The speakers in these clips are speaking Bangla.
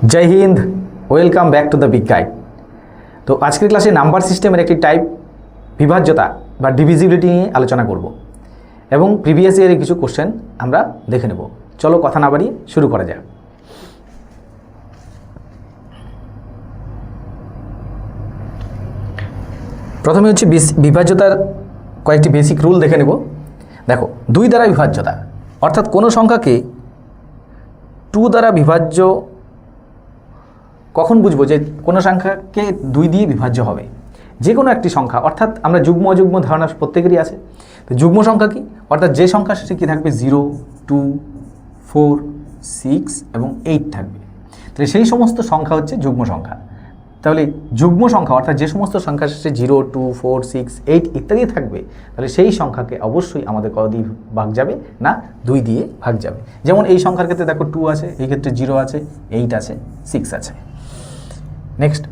जय Hind, welcome back to the big guide. तो आजकल क्लासे नम्बर सिस्टेम एक टाइप विभाज्यता बा डिविजिबिलिटी निये आलोचना करब एवं प्रिवियास ईयर किछु कोश्चेन आमरा देखे नेब। चलो कथा ना बाड़िये शुरू करा जाक। प्रथमे हच्छे विभाज्यतार कयेकटी बेसिक रूल देखे नेब। देखो दुई द्वारा विभाज्यता अर्थात कोनो संख्याके टू द्वारा विभाज्य कखन बुझबो जे कोनो संख्याके दुई दिए विभाज्य होबे। जे कोनो एकटी संख्या अर्थात आमरा जुग्म अजुग्म धारणा प्रत्येकेरই আছে। तो जुग्म संख्या कि अर्थात जे संख्या शेषे कि थाकबे 0, 2, 4, 6 এবং 8 থাকবে। তাহলে সেই সমস্ত সংখ্যা হচ্ছে যুগ্ম সংখ্যা। তাহলে যুগ্ম সংখ্যা অর্থাৎ যে সমস্ত সংখ্যা শেষে 0, 2, 4, 6, 8 ইত্যাদি থাকবে তাহলে সেই সংখ্যাকে অবশ্যই আমাদের কত দিয়ে ভাগ যাবে না 2 দিয়ে ভাগ যাবে। যেমন এই সংখ্যার ক্ষেত্রে দেখো 2 আছে, এই ক্ষেত্রে 0 আছে, 8 আছে, 6 আছে। नेक्स्ट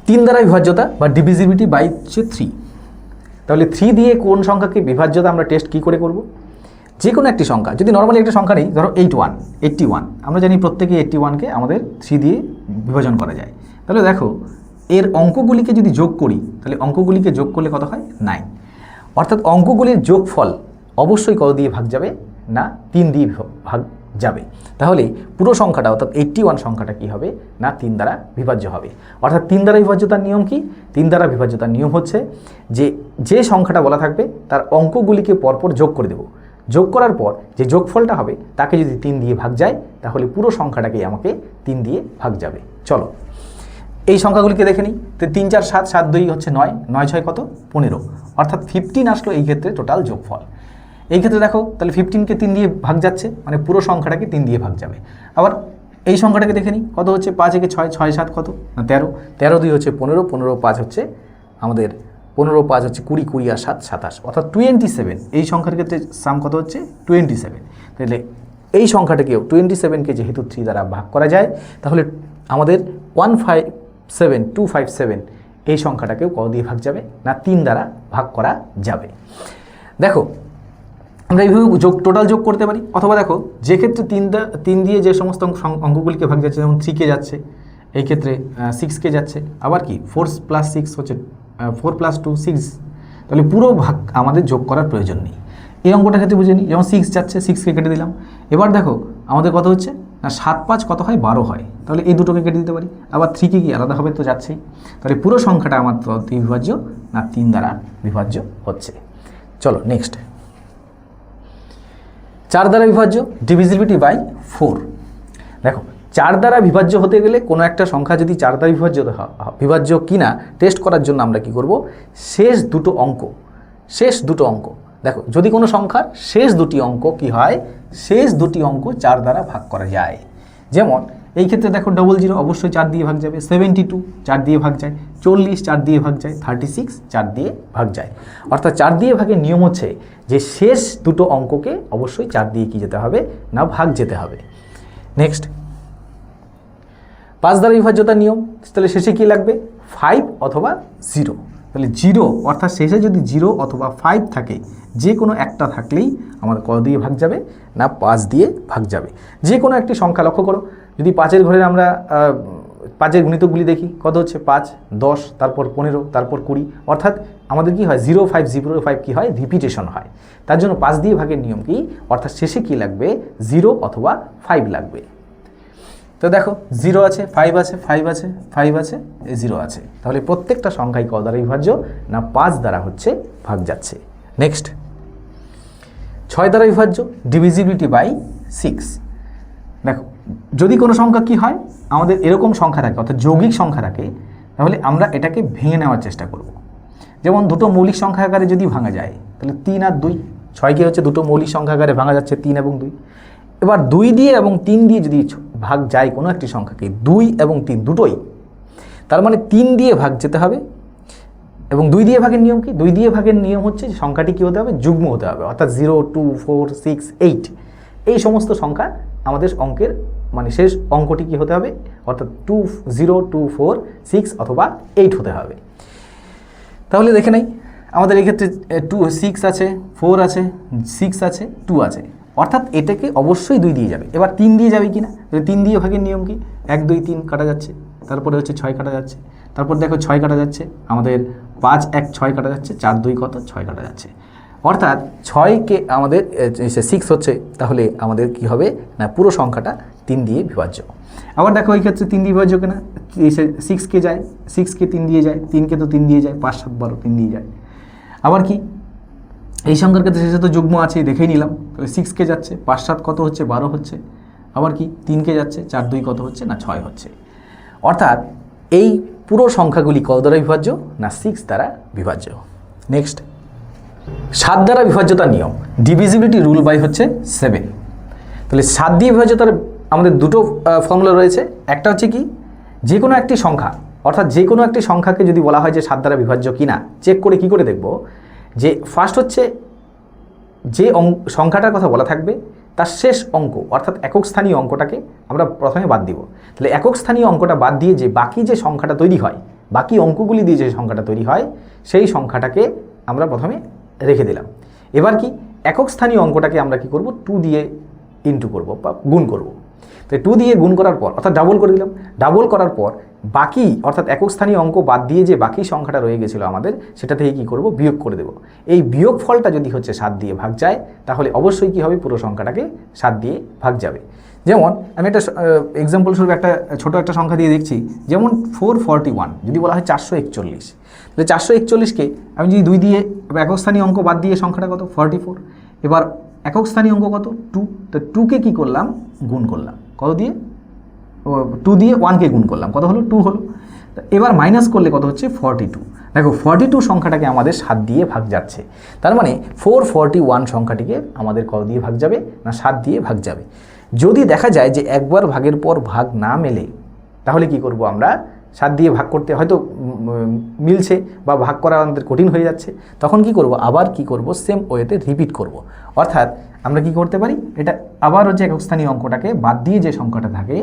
तीन द्वारा विभाज्यता बा डिविजिबिलिटी बाई हच्छे 3। ताहले 3 दिए कोन संख्याके विभाज्यता आमरा टेस्ट की करे करब। जे कोनो एकटी संख्या यदि नर्माली एकटा संख्या नेই धरो 81 आमरा जानी प्रत्येके 81 के आमादेर 3 दिए विभाजन करा যায়। ताहले देखो एर अंकगुलिके यदि जोग करी ताहले अंकगुलिके जोग करले कत हय 9 अर्थात अंकगुलिर जोगफल अवश्यई कत दिए भाग जाबे ना 3 दिए भाग যাবে। তাহলে পুরো সংখ্যাটা অর্থাৎ 81 সংখ্যাটা কি হবে না 3 দ্বারা বিভাজ্য হবে। অর্থাৎ 3 দ্বারা বিভাজ্যতার নিয়ম কি? 3 দ্বারা বিভাজ্যতার নিয়ম হচ্ছে যে সংখ্যাটা বলা থাকবে তার অঙ্কগুলিকে পরপর যোগ করে দেব। যোগ করার পর যে যোগফলটা হবে তাকে যদি 3 দিয়ে ভাগ যায় তাহলে পুরো সংখ্যাটাকে আমাকে 3 দিয়ে ভাগ যাবে। চলো এই সংখ্যাগুলিকে দেখে নিই। তো 3 4 7 7 2 হচ্ছে 9, 9 6 কত 15 অর্থাৎ 15 আসলো এই ক্ষেত্রে টোটাল যোগফল। এই ক্ষেত্রে দেখো তাহলে 15 কে 3 দিয়ে ভাগ যাচ্ছে মানে পুরো সংখ্যাটাকে 3 দিয়ে ভাগ যাবে। আবার এই সংখ্যাটাকে দেখে নিই কত হচ্ছে 5 একে 6 6 7 কত না 13 13 2 হচ্ছে 15 15 5 হচ্ছে আমাদের 15 5 হচ্ছে 20 20 আর 7 27 অর্থাৎ 27। এই সংখ্যার ক্ষেত্রে সাম কত হচ্ছে 27। তাহলে এই সংখ্যাটাকেও 27 কে যেহেতু 3 দ্বারা ভাগ করা যায় তাহলে আমাদের 157257 এই সংখ্যাটাকেও কত দিয়ে ভাগ যাবে না 3 দ্বারা ভাগ করা যাবে। দেখো আমরা এইভাবে যোগ টোটাল যোগ করতে পারি অথবা দেখো যে ক্ষেত্রে 3 দিয়ে যে সমস্ত অঙ্কগুলিকে ভাগ যাচ্ছে যেমন 3 কে যাচ্ছে, এই ক্ষেত্রে 6 কে যাচ্ছে, আবার কি 4 + 6 হচ্ছে 4 + 2 6। তাহলে পুরো ভাগ আমাদের যোগ করার প্রয়োজন নেই। এই অঙ্কটার ক্ষেত্রে বুঝে নিই যেমন 6 যাচ্ছে 6 কে কেটে দিলাম। এবার দেখো আমাদের কত হচ্ছে না 7 5 কত হয় 12 হয়। তাহলে এই দুটোকে কেটে দিতে পারি। আবার 3 কে কি আলাদা হবে তো যাচ্ছেই। তাহলে পুরো সংখ্যাটা আমার বিভাজ্য না 3 দ্বারা বিভাজ্য হচ্ছে। চলো নেক্সট 4 দ্বারা বিভাজ্য ডিভিজিবিলিটি বাই 4। দেখো 4 দ্বারা বিভাজ্য হতে গেলে কোনো একটা সংখ্যা যদি 4 দ্বারা বিভাজ্য কিনা টেস্ট করার জন্য আমরা কি করব শেষ দুটো অঙ্ক দেখো যদি কোনো সংখ্যার শেষ দুটি অঙ্ক কি হয় শেষ দুটি অঙ্ক 4 দ্বারা ভাগ করা যায়। যেমন এই ক্ষেত্রে দেখো 00 অবশ্যই 4 দিয়ে ভাগ যাবে, 72 4 দিয়ে ভাগ যায়, 40 4 দিয়ে ভাগ যায়, 36 4 দিয়ে ভাগ যায়। অর্থাৎ 4 দিয়ে ভাগের নিয়ম হচ্ছে যে শেষ দুটো অঙ্ককে অবশ্যই 4 দিয়ে কি যেতে হবে না ভাগ যেতে হবে। নেক্সট 5 দ্বারা বিভাজ্যতার নিয়ম। তাহলে শেষে কি লাগবে 5 অথবা 0। তাহলে 0 অর্থাৎ শেষে যদি 0 অথবা 5 থাকে যে কোনো একটা থাকলেই আমাদের কত দিয়ে ভাগ যাবে না 5 দিয়ে ভাগ যাবে। যে কোনো একটি সংখ্যা লক্ষ্য করো যদি 5-এর ঘরে আমরা 5-এর গুণিতকগুলি দেখি কত হচ্ছে 5 10 তারপর 15 তারপর 20 অর্থাৎ আমাদের কি হয় 0 5 0 5 কি হয় রিপিটেশন হয়। তার জন্য 5 দিয়ে ভাগের নিয়ম কি অর্থাৎ শেষে কি লাগবে 0 অথবা 5 লাগবে। তো দেখো 0 আছে 5 আছে 5 আছে 5 আছে 0 আছে। তাহলে প্রত্যেকটা সংখ্যাই কত দ্বারা বিভাজ্য না 5 দ্বারা হচ্ছে ভাগ যাচ্ছে। নেক্সট 6 দ্বারা বিভাজ্য ডিভিজিবিলিটি বাই 6। দেখো যদি কোনো সংখ্যা কি হয় আমাদের এরকম সংখ্যা থাকে অর্থাৎ যৌগিক সংখ্যা থাকে তাহলে আমরা এটাকে ভেঙে নেওয়ার চেষ্টা করব। যেমন দুটো মৌলিক সংখ্যা আকারে যদি ভাঙা যায় তাহলে 3 আর 2 6কে হচ্ছে দুটো মৌলিক সংখ্যা আকারে ভাঙা যাচ্ছে 3 এবং 2। এবার 2 দিয়ে এবং 3 দিয়ে যদি ভাগ যায় কোনো একটি সংখ্যাকে 2 এবং 3 দুটোই তার মানে 3 দিয়ে ভাগ যেতে হবে। এবং 2 দিয়ে ভাগের নিয়ম কি 2 দিয়ে ভাগের নিয়ম হচ্ছে সংখ্যাটি কী হতে হবে যুগ্ম হতে হবে অর্থাৎ 0 2 4 6 8 এই সমস্ত সংখ্যা আমাদের অঙ্কের মানে শেষ অঙ্কটি কী হতে হবে অর্থাৎ 0 2 4 6 অথবা 8 হতে হবে। তাহলে দেখে নেই আমাদের এই ক্ষেত্রে 6 আছে 4 আছে 6 আছে 2 আছে অর্থাৎ এটাকে অবশ্যই 2 দিয়ে যাবে। এবার 3 দিয়ে যাবে কি না, 3 দিয়ে ভাগের নিয়ম কি, 1 2 3 কাটা যাচ্ছে, তারপরে হচ্ছে 6 কাটা যাচ্ছে, তারপর দেখো 6 কাটা যাচ্ছে, আমাদের 5 1 6 কাটা যাচ্ছে, 4 2 কত 6 কাটা যাচ্ছে, অর্থাৎ 6কে আমাদের 6 হচ্ছে, তাহলে আমাদের কি হবে না পুরো সংখ্যাটা 3 দিয়ে বিভাজ্য। আবার দেখো এই ক্ষেত্রে 3 দিয়ে বিভাজ্য কিনা, 6কে যায়, 6কে 3 দিয়ে যায়, 3কে তো 3 দিয়ে যায়, 5 7 12 3 দিয়ে যায়। আবার কি এই সংখ্যার ক্ষেত্রে শেষে তো যুগ্ম আছে দেখেই নিলাম, তাহলে 6কে যাচ্ছে, 5 7 কত হচ্ছে 12 হচ্ছে, আবার কি 3কে যাচ্ছে, 4 2 কত হচ্ছে না 6 হচ্ছে। অর্থাৎ এই পুরো সংখ্যাগুলি কত দ্বারা বিভাজ্য না 6 দ্বারা বিভাজ্য। নেক্সট 7 দ্বারা বিভাজ্যতার নিয়ম, ডিভিজিবিলিটি রুল বাই হচ্ছে 7। তাহলে 7 দিয়ে বিভাজ্যতার আমাদের দুটো ফর্মুলা রয়েছে, একটা হচ্ছে কি যে কোনো একটি সংখ্যা, অর্থাৎ যে কোনো একটি সংখ্যাকে যদি বলা হয় যে 7 দ্বারা বিভাজ্য কিনা চেক করে কি করে দেখব, যে ফার্স্ট হচ্ছে যে সংখ্যাটার কথা বলা থাকবে তার শেষ অঙ্ক অর্থাৎ একক স্থানীয় অঙ্কটাকে আমরা প্রথমে বাদ দিব। তাহলে একক স্থানীয় অঙ্কটা বাদ দিয়ে যে বাকি যে সংখ্যাটা তৈরি হয়, বাকি অঙ্কগুলি দিয়ে যে সংখ্যাটা তৈরি হয় সেই সংখ্যাটাকে আমরা প্রথমে রেখে দিলাম। এবার কি একক স্থানীয় অঙ্কটাকে আমরা কি করব 2 দিয়ে ইনটু করব বা গুণ করব। তো 2 দিয়ে গুণ করার পর অর্থাৎ ডাবল করে দিলাম, ডাবল করার পর বাকি অর্থাৎ একক স্থানীয় অঙ্ক বাদ দিয়ে যে বাকি সংখ্যাটা রয়ে গেছিলো আমাদের সেটা থেকে কী করব বিয়োগ করে দেব। এই বিয়োগ ফলটা যদি হচ্ছে 7 দিয়ে ভাগ যায় তাহলে অবশ্যই কী হবে পুরো সংখ্যাটাকে 7 দিয়ে ভাগ যাবে। যেমন আমি একটা এক্সাম্পল স্বরূপ একটা ছোটো একটা সংখ্যা দিয়ে দেখছি, যেমন 441 যদি বলা হয় 441, তাহলে 441কে আমি যদি 2 দিয়ে একক স্থানীয় অঙ্ক বাদ দিয়ে সংখ্যাটা কত 44, এবার একক স্থানীয় অঙ্ক কত 2, তো 2কে কী করলাম গুণ করলাম, কত দিয়ে 2 দিয়ে 1কে গুণ করলাম, কত হলো 2 হলো। এবার মাইনাস করলে কত হচ্ছে 42। দেখো 42 সংখ্যাটাকে আমাদের 7 দিয়ে ভাগ যাচ্ছে, তার মানে 441 সংখ্যাটিকে আমাদের কত দিয়ে ভাগ যাবে না 7 দিয়ে ভাগ যাবে। যদি দেখা যায় যে একবার ভাগের পর ভাগ না মেলে তাহলে কি করব আমরা 7 দিয়ে ভাগ করতে হয়তো মিলছে বা ভাগ করা আমাদের কঠিন হয়ে যাচ্ছে, তখন কি করব আবার কি করব সেম ওয়েতে রিপিট করব। অর্থাৎ আমরা কি করতে পারি এটা আবার হচ্ছে একক স্থানীয় অঙ্কটাকে বাদ দিয়ে যে সংখ্যাটা থাকে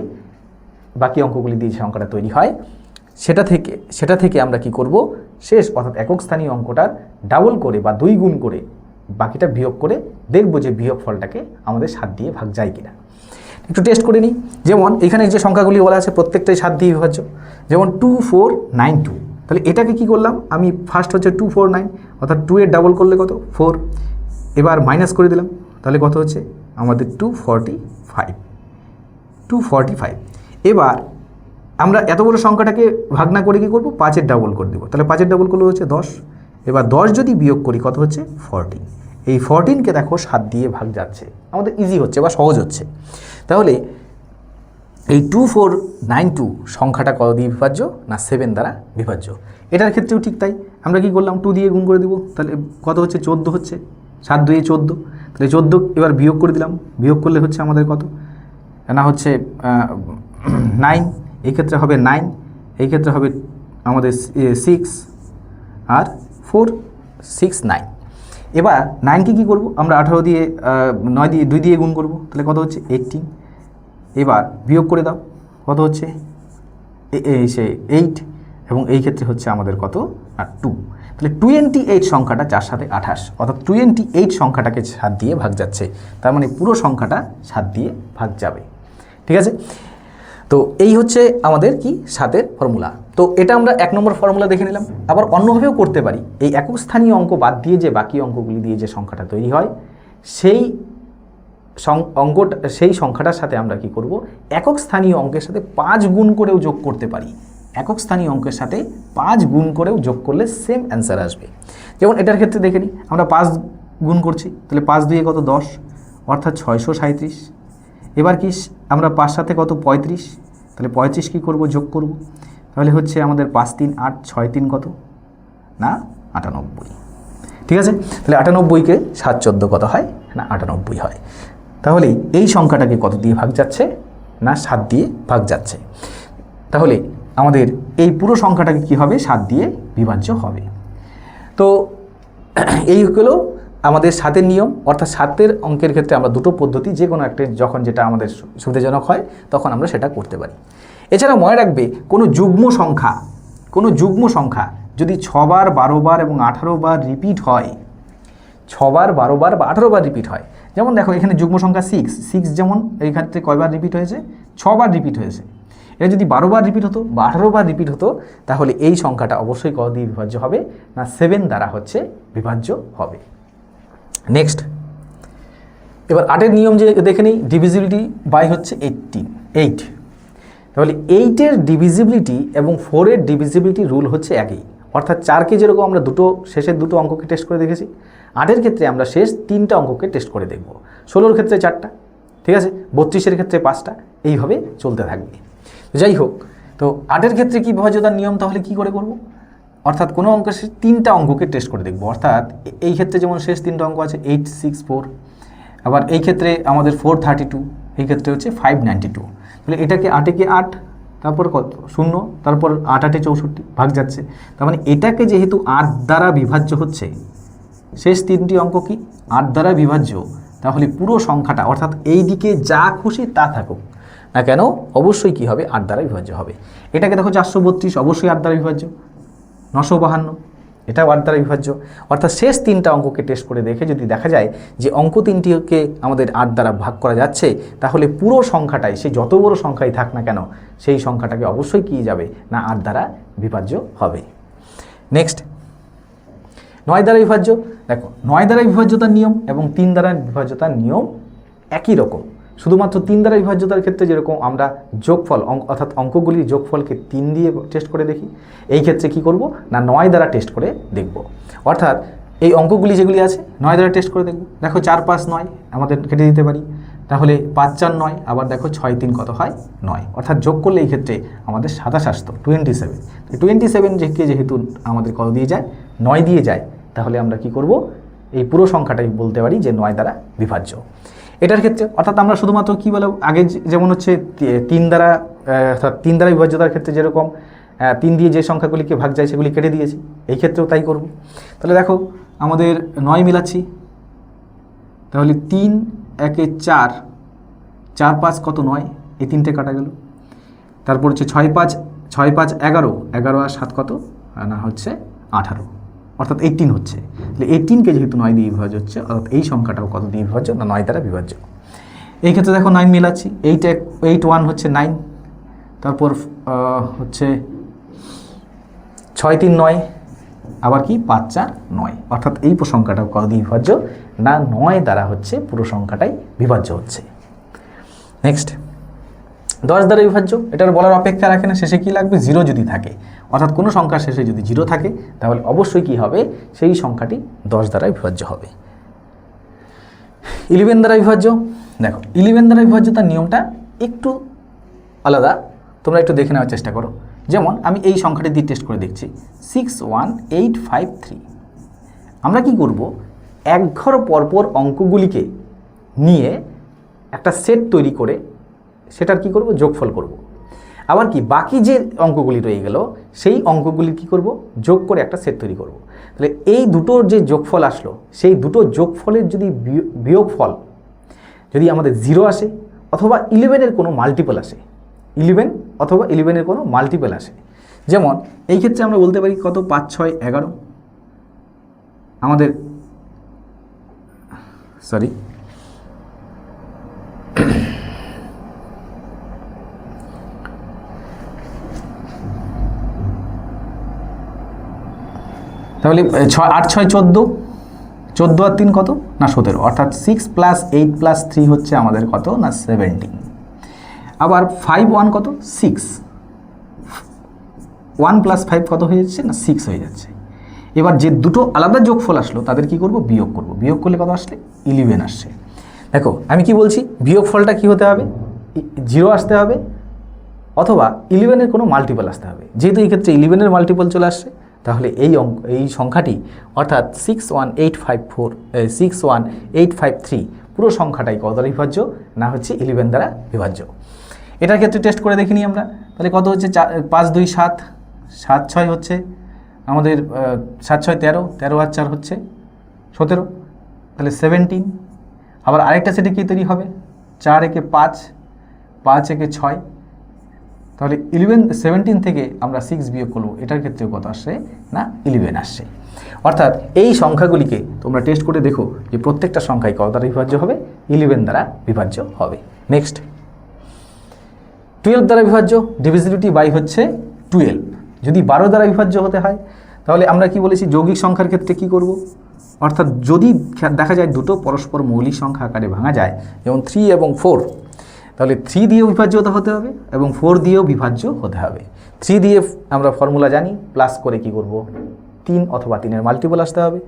বাকি অঙ্কগুলি দিয়ে যে সংখ্যাটা তৈরি হয় সেটা থেকে আমরা কি করব শেষ অর্থাৎ একক স্থানীয় অঙ্কটার ডাবল করে বা 2 গুণ করে বাকিটা বিয়োগ করে দেখব যে বিয়োগ ফলটাকে আমাদের 7 দিয়ে ভাগ যায় কিনা। একটু টেস্ট করে নিই, যেমন এখানে যে সংখ্যাগুলি বলা আছে প্রত্যেকটাই 7 দিয়ে বিভাজ্য, যেমন 2492, তাহলে এটাকে কি করলাম আমি ফার্স্ট হচ্ছে 249 অর্থাৎ 2 এর ডাবল করলে কত 4, এবার মাইনাস করে দিলাম তাহলে কত হচ্ছে আমাদের 245। এবার আমরা এত বড় সংখ্যাটাকে ভাগ না করে কী করবো 5 এর ডাবল করে দেবো, তাহলে 5 এর ডাবল করলে হচ্ছে 10, এবার 10 যদি বিয়োগ করি কত হচ্ছে 14, এই 14কে দেখো 7 দিয়ে ভাগ যাচ্ছে, আমাদের ইজি হচ্ছে বা সহজ হচ্ছে। তাহলে এই 2492 সংখ্যাটা কত দিয়ে বিভাজ্য না 7 দ্বারা বিভাজ্য। এটার ক্ষেত্রেও ঠিক তাই, আমরা কি করলাম 2 দিয়ে গুণ করে দেবো, তাহলে কত হচ্ছে 14 হচ্ছে, 7 2 14, তাহলে 14 এবার বিয়োগ করে দিলাম, বিয়োগ করলে হচ্ছে আমাদের কত না হচ্ছে 9, এই ক্ষেত্রে হবে 9, এই ক্ষেত্রে হবে আমাদের 6 আর 4 6 9। এবার 9কে কী করবো আমরা 18 দিয়ে 9 দিয়ে 2 দিয়ে গুণ করব, তাহলে কত হচ্ছে 18, এবার বিয়োগ করে দাও কত হচ্ছে 8 এবং এই ক্ষেত্রে হচ্ছে আমাদের কত আর 2, তাহলে 28 সংখ্যাটা 4 সাথে 28 অর্থাৎ 28 সংখ্যাটাকে 7 দিয়ে ভাগ যাচ্ছে, তার মানে পুরো সংখ্যাটা 7 দিয়ে ভাগ যাবে। ঠিক আছে, তো এই হচ্ছে আমাদের কি 7-এর ফর্মুলা। তো এটা আমরা 1 নম্বর ফর্মুলা দেখে নিলাম। আবার অন্যভাবেও করতে পারি, এই একক স্থানীয় অঙ্ক বাদ দিয়ে যে বাকি অঙ্কগুলি দিয়ে যে সংখ্যাটা তৈরি হয় সেই সংখ্যাটার সাথে আমরা কি করব একক স্থানীয় অঙ্কের সাথে 5 গুণ করেও যোগ করতে পারি। একক স্থানীয় অঙ্কের সাথে 5 গুণ করেও যোগ করলে সেম অ্যান্সার আসবে। যেমন এটার ক্ষেত্রে দেখে নিই, আমরা 5 গুণ করছি, তাহলে 5 দিয়ে কত 10 অর্থাৎ 637। এবার কি আমরা 5 সাথে কত 35, তাহলে 35 কী করব যোগ করব, তাহলে হচ্ছে আমাদের 5 3 8 6 3 কত না 98। ঠিক আছে, তাহলে 98কে 7 14 কত হয় না 98 হয়। তাহলে এই সংখ্যাটাকে কত দিয়ে ভাগ যাচ্ছে না 7 দিয়ে ভাগ যাচ্ছে। তাহলে আমাদের এই পুরো সংখ্যাটাকে কি হবে 7 দিয়ে বিভাজ্য হবে। তো এই হলো আমাদের 7-এর নিয়ম, অর্থাৎ 7-এর অঙ্কের ক্ষেত্রে আমরা দুটো পদ্ধতি যে কোনো একটা যখন যেটা আমাদের সুবিধাজনক হয় তখন আমরা সেটা করতে পারি। এছাড়া মনে রাখবে কোনো যুগ্ম সংখ্যা যদি 6 বার 12 বার এবং 18 বার রিপিট হয়, 6 বার 12 বার বা 18 বার রিপিট হয়, যেমন দেখো এখানে যুগ্ম সংখ্যা 6 যেমন এই ক্ষেত্রে কয়বার রিপিট হয়েছে, 6বার রিপিট হয়েছে। এটা যদি 12বার রিপিট হতো বা 18বার রিপিট হতো তাহলে এই সংখ্যাটা অবশ্যই কত দিয়ে বিভাজ্য হবে না 7 দ্বারা হচ্ছে বিভাজ্য হবে। নেক্সট, এবার 8-এর নিয়ম যে দেখে নিই, ডিভিজিবিলিটি বাই হচ্ছে 8। তাহলে 8-এর ডিভিজিবিলিটি এবং 4-এর ডিভিজিবিলিটি রুল হচ্ছে একই, অর্থাৎ 4কে যেরকম আমরা শেষের দুটো অঙ্ককে টেস্ট করে দেখেছি, 8-এর ক্ষেত্রে আমরা শেষ 3টা অঙ্ককে টেস্ট করে দেখব। 16-র ক্ষেত্রে 4টা, ঠিক আছে, 32-এর ক্ষেত্রে 5টা, এইভাবে চলতে থাকবে। যাই হোক, তো 8-এর ক্ষেত্রে কি বিভাজ্যতার নিয়ম তাহলে কি করে করব, অর্থাৎ কোনো অঙ্কের 3টা অঙ্ককে টেস্ট করে দেখব। অর্থাৎ এই ক্ষেত্রে যেমন শেষ 3টা অঙ্ক আছে 8, 6, 4, আবার এই ক্ষেত্রে আমাদের 432, এই ক্ষেত্রে হচ্ছে 592। তাহলে এটাকে 8-এ 8, তারপর কত 0, তারপর 8-8 64 ভাগ যাচ্ছে। তার মানে এটাকে যেহেতু 8 দ্বারা বিভাজ্য হচ্ছে, শেষ 3টি অঙ্ক কি 8 দ্বারা বিভাজ্য, তাহলে পুরো সংখ্যাটা অর্থাৎ এই দিকে যা খুশি তা থাকুক না কেন অবশ্যই কি হবে 8 দ্বারা বিভাজ্য হবে। এটাকে দেখো 432 অবশ্যই 8 দ্বারা বিভাজ্য, 952 এটাও 8 দ্বারা বিভাজ্য। অর্থাৎ শেষ 3টা অঙ্ককে টেস্ট করে দেখে যদি দেখা যায় যে অঙ্ক 3টিকে আমাদের 8 দ্বারা ভাগ করা যাচ্ছে, তাহলে পুরো সংখ্যাটাই সে যত বড় সংখ্যাই থাক না কেন সেই সংখ্যাটাকে অবশ্যই কি যাবে না 8 দ্বারা বিভাজ্য হবে। নেক্সট, 9 দ্বারা বিভাজ্য। দেখো 9 দ্বারা বিভাজ্যতার নিয়ম এবং 3 দ্বারা বিভাজ্যতার নিয়ম একই রকম, শুধুমাত্র 3 দ্বারা বিভাজ্যতার ক্ষেত্রে যেরকম আমরা যোগফল অর্থাৎ অঙ্কগুলির যোগফলকে 3 দিয়ে টেস্ট করে দেখি, এই ক্ষেত্রে কি করব না 9 দ্বারা টেস্ট করে দেখব। অর্থাৎ এই অঙ্কগুলি যেগুলি আছে 9 দ্বারা টেস্ট করে দেখব। দেখো 4, 5, 9 আমাদের কেটে দিতে পারি, তাহলে 5, 4, 9, আবার দেখো 6, 3 কত হয় 9, অর্থাৎ যোগ করলে এই ক্ষেত্রে আমাদের 27 27কে যেহেতু আমাদের কত দিয়ে যায় 9 দিয়ে যায়, তাহলে আমরা কি করব এই পুরো সংখ্যাটাই বলতে পারি যে 9 দ্বারা বিভাজ্য। এটার ক্ষেত্রে অর্থাৎ আমরা শুধুমাত্র কী বলে আগে যেমন হচ্ছে 3 দ্বারা অর্থাৎ 3 দ্বারা বিভাজ্যতার ক্ষেত্রে যেরকম 3 দিয়ে যে সংখ্যাগুলিকে ভাগ যায় সেগুলি কেটে দিয়েছি, এই ক্ষেত্রেও তাই করব। তাহলে দেখো আমাদের 9 মিলাচ্ছি, তাহলে 3, 1, 4, 4, 5 কত 9, এই 3টে কাটা গেল। তারপর হচ্ছে 6, 5, 11, 11 আর 7 কত না হচ্ছে 18, অর্থাৎ 18 হচ্ছে। তাহলে 18কে যেহেতু 9 দিয়ে বিভাজ্য হচ্ছে, অর্থাৎ এই সংখ্যাটাও কত দিয়ে বিভাজ্য না 9 দ্বারা বিভাজ্য। এই ক্ষেত্রে দেখো 9 মিলাচ্ছি, 8, 1 হচ্ছে 9, তারপর হচ্ছে 6, 3, 9, আবার কি 5, 4, 9, অর্থাৎ এই সংখ্যাটাও কত দিয়ে বিভাজ্য না 9 দ্বারা হচ্ছে পুরো সংখ্যাটাই বিভাজ্য হচ্ছে। নেক্সট, 10 দ্বারা বিভাজ্য। এটার বলার অপেক্ষা রাখে না, শেষে কি লাগবে 0 যদি থাকে, অর্থাৎ কোনো সংখ্যার শেষে যদি 0 থাকে তাহলে অবশ্যই কি হবে সেই সংখ্যাটি 10 দ্বারা বিভাজ্য হবে। 11 দ্বারা বিভাজ্য। দেখো 11 দ্বারা বিভাজ্যতার নিয়মটা একটু আলাদা, তোমরা একটু দেখে নেওয়ার চেষ্টা করো। যেমন আমি এই সংখ্যাটি দিয়ে টেস্ট করে দেখছি 61853। আমরা কি করব এক ঘর পরপর অঙ্কগুলিকে নিয়ে একটা সেট তৈরি করে সেটার কি করব যোগফল করব। আবার কি বাকি যে অঙ্কগুলি রয়ে গেল সেই অঙ্কগুলি কি করব যোগ করে একটা সেট তৈরি করব। তাহলে এই দুটোর যে যোগফল আসলো সেই দুটো যোগফলের যদি বিয়োগফল যদি আমাদের 0 আসে অথবা 11-এর কোনো মাল্টিপল আসে, 11 অথবা 11-এর কোনো মাল্টিপল আসে, যেমন এই ক্ষেত্রে আমরা বলতে পারি কত 5, 6, 11 আমাদের তাহলে 8, 6, 14, 14 আর 3 কত না 17, অর্থাৎ 6 + 8 + 3 হচ্ছে আমাদের কত না 17। আবার 5, 1 কত 6, 1 + 5 কত হয়ে যাচ্ছে না 6 হয়ে যাচ্ছে। এবার যে দুটো আলাদা যোগফল আসলো তাদের কি করব বিয়োগ করব, বিয়োগ করলে কত আসলে 11 আসছে। দেখো আমি কি বলছি বিয়োগফলটা কি হতে হবে 0 আসতে হবে অথবা 11-এর কোনো মাল্টিপল আসতে হবে। যেহেতু এই ক্ষেত্রে 11-এর মাল্টিপল চলে আসছে তাহলে এই সংখ্যাটি অর্থাৎ 61853 পুরো সংখ্যাটাই কত দ্বারা বিভাজ্য না হচ্ছে 11 দ্বারা বিভাজ্য। এটার ক্ষেত্রে টেস্ট করে দেখিনি আমরা, তাহলে কত হচ্ছে 5, 2, 7, 7, 6 হচ্ছে আমাদের 7, 6, 13, 13 আর 4 হচ্ছে 17, তাহলে 17। আবার আরেকটা সেটে কী তৈরি হবে 4, 1, 5, 5, 1, 6, তাহলে 17 থেকে আমরা 6 বিয়োগ করবো, এটার ক্ষেত্রে কত আসছে না 11 আসছে। অর্থাৎ এই সংখ্যাগুলিকে তোমরা টেস্ট করে দেখো যে প্রত্যেকটা সংখ্যায় কত দ্বারা বিভাজ্য হবে, 11 দ্বারা বিভাজ্য হবে। নেক্সট 12 দ্বারা বিভাজ্য, ডিভিজিবিলিটি বাই হচ্ছে 12। যদি 12 দ্বারা বিভাজ্য হতে হয় তাহলে আমরা কি বলেছি, যৌগিক সংখ্যার ক্ষেত্রে কি করব, অর্থাৎ যদি দেখা যায় দুটো পরস্পর মৌলিক সংখ্যা আকারে ভাঙা যায়, যেমন 3 এবং 4, তাহলে 3 দিয়েও বিভাজ্য হতে হবে এবং 4 দিয়েও বিভাজ্য হতে হবে। 3 দিয়ে আমরা ফর্মুলা জানি, প্লাস করে কি করব, 3 অথবা 3-এর মাল্টিপল আসতে হবে।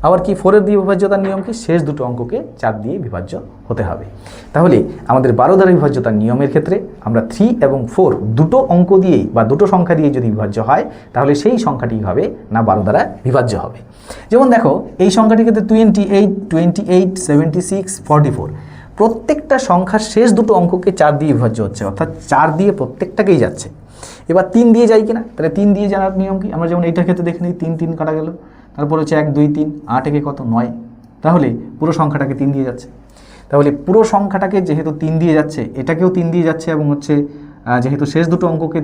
আবার কি 4-এর দিয়ে বিভাজ্যতার নিয়ম কি, শেষ দুটো অঙ্ককে 4 দিয়ে বিভাজ্য হতে হবে। তাহলে আমাদের 12 দ্বারা বিভাজ্যতার নিয়মের ক্ষেত্রে আমরা 3 এবং 4 দুটো অঙ্ক দিয়েই বা দুটো সংখ্যা দিয়ে যদি বিভাজ্য হয় তাহলে সেই সংখ্যাটি হবে না 12 দ্বারা বিভাজ্য হবে। যেমন দেখো এই সংখ্যাটির ক্ষেত্রে 28, 28, 76, 44 প্রত্যেকটা সংখ্যার শেষ দুটো অঙ্ককে 4 দিয়ে বিভাজ্য হচ্ছে, অর্থাৎ 4 দিয়ে প্রত্যেকটাকেই যাচ্ছে। এবার 3 দিয়ে যায় কিনা, তাহলে 3 দিয়ে জানার নিয়ম কি, আমরা যেমন এইটার ক্ষেত্রে দেখে নিই, 3 কাটা গেল, তারপর হচ্ছে 1 2 3 8 একে কত 9, তাহলে পুরো সংখ্যাটাকে 3 দিয়ে যাচ্ছে। তাহলে পুরো সংখ্যাটাকে যেহেতু 3 দিয়ে যাচ্ছে, এটাকেও 3 দিয়ে যাচ্ছে এবং হচ্ছে যেহেতু শেষ দুটো অঙ্ককে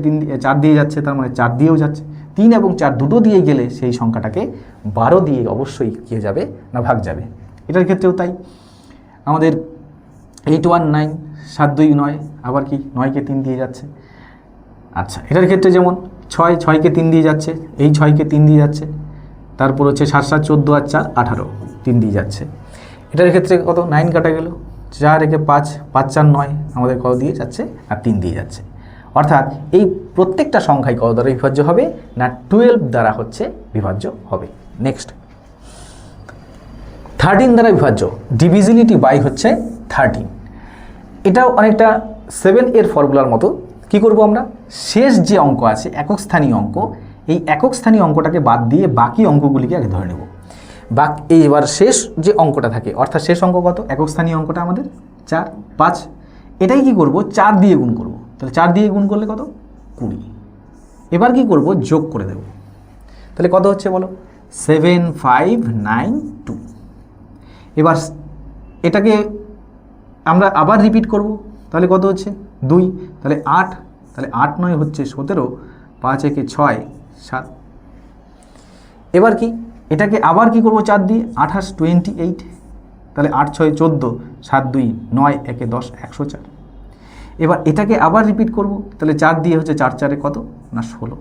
4 দিয়ে যাচ্ছে, তার মানে 4 দিয়েও যাচ্ছে। 3 এবং 4 দুটো দিয়ে গেলে সেই সংখ্যাটাকে 12 দিয়ে অবশ্যই কী যাবে না ভাগ যাবে। এটার ক্ষেত্রেও তাই, আমাদের 8 1 9, 7 2 9, আবার কি 9কে 3 দিয়ে যাচ্ছে। আচ্ছা, এটার ক্ষেত্রে যেমন 6কে 3 দিয়ে যাচ্ছে, এই 6কে 3 দিয়ে যাচ্ছে, তারপর হচ্ছে 7 7 14 আর 4 18 3 দিয়ে যাচ্ছে। এটার ক্ষেত্রে কত 9 কাটা গেল, 4 একে 5, 5 4 9, আমাদের কত দিয়ে যাচ্ছে আর 3 দিয়ে যাচ্ছে। অর্থাৎ এই প্রত্যেকটা সংখ্যায় কত দ্বারা বিভাজ্য হবে না 12 দ্বারা হচ্ছে বিভাজ্য হবে। নেক্সট 13 দ্বারা বিভাজ্য, ডিভিজিবিলিটি বাই হচ্ছে 13। এটাও অনেকটা 7 এর ফর্মুলার মতো। কি করব আমরা, শেষ যে অঙ্ক আছে একক স্থানীয় অঙ্ক, এই একক স্থানীয় অঙ্কটাকে বাদ দিয়ে বাকি অঙ্কগুলিকে আগে ধরে নেব। এবার শেষ যে অঙ্কটা থাকে, অর্থাৎ শেষ অঙ্ক কত, একক স্থানীয় অঙ্কটা আমাদের 4 5, এটাই কি করব 4 দিয়ে গুণ করব। তাহলে 4 দিয়ে গুণ করলে কত 20। এবার কি করব, যোগ করে দেব। তাহলে কত হচ্ছে বলো, 7 5 9 2। এবার এটাকে আমরা আবার রিপিট করব, তাহলে কত হচ্ছে 2, তাহলে 8, তাহলে 8 9 হচ্ছে 17, 5 একে 6 7। এবার কি এটাকে আবার কি করব 4 দিয়ে, 28 28, তাহলে 8 6 14, 7 2 9 একে 10 104। এবার এটাকে আবার রিপিট করব, তাহলে 4 দিয়ে হচ্ছে 4 4 কত না 16,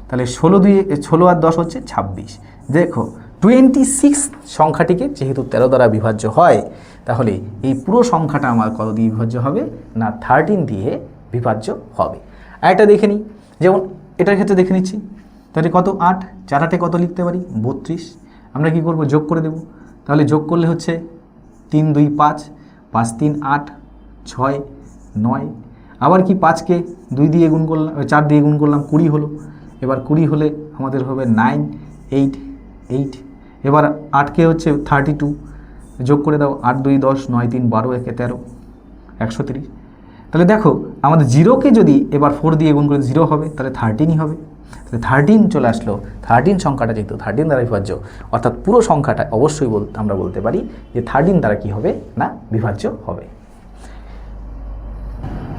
তাহলে 16 আর 10 হচ্ছে 26। দেখো 26 সংখ্যাটিকে যেহেতু 13 দ্বারা বিভাজ্য হয়, তাহলে এই পুরো সংখ্যাটা আমার কত দিয়ে বিভাজ্য হবে না 13 দিয়ে বিভাজ্য হবে। আর এটা দেখে নিই, যেমন এটার ক্ষেত্রে দেখে নিচ্ছি, তাহলে কত 8 4 8 কত লিখতে পারি 32। আমরা কি করব, যোগ করে দেব। তাহলে যোগ করলে হচ্ছে 3 2 5, 5 3 8 6 9, আবার কি 5কে 2 দিয়ে গুণ করলাম, 4 দিয়ে গুণ করলাম 20 হলো। এবার 20 হলে আমাদের হবে 9 8 8। এবার 8কে হচ্ছে 32, যোগ করে দাও, 8 2 10 9 3 12 একে 13 130। তাহলে দেখো আমাদের 0কে যদি এবার 4 দিয়ে গুণ করে 0 হবে, তাহলে 13ই হবে। তাহলে 13 চলে আসলো। 13 সংখ্যাটা যেহেতু 13 দ্বারা বিভাজ্য, অর্থাৎ পুরো সংখ্যাটা অবশ্যই আমরা বলতে পারি যে 13 দ্বারা কি হবে না বিভাজ্য হবে।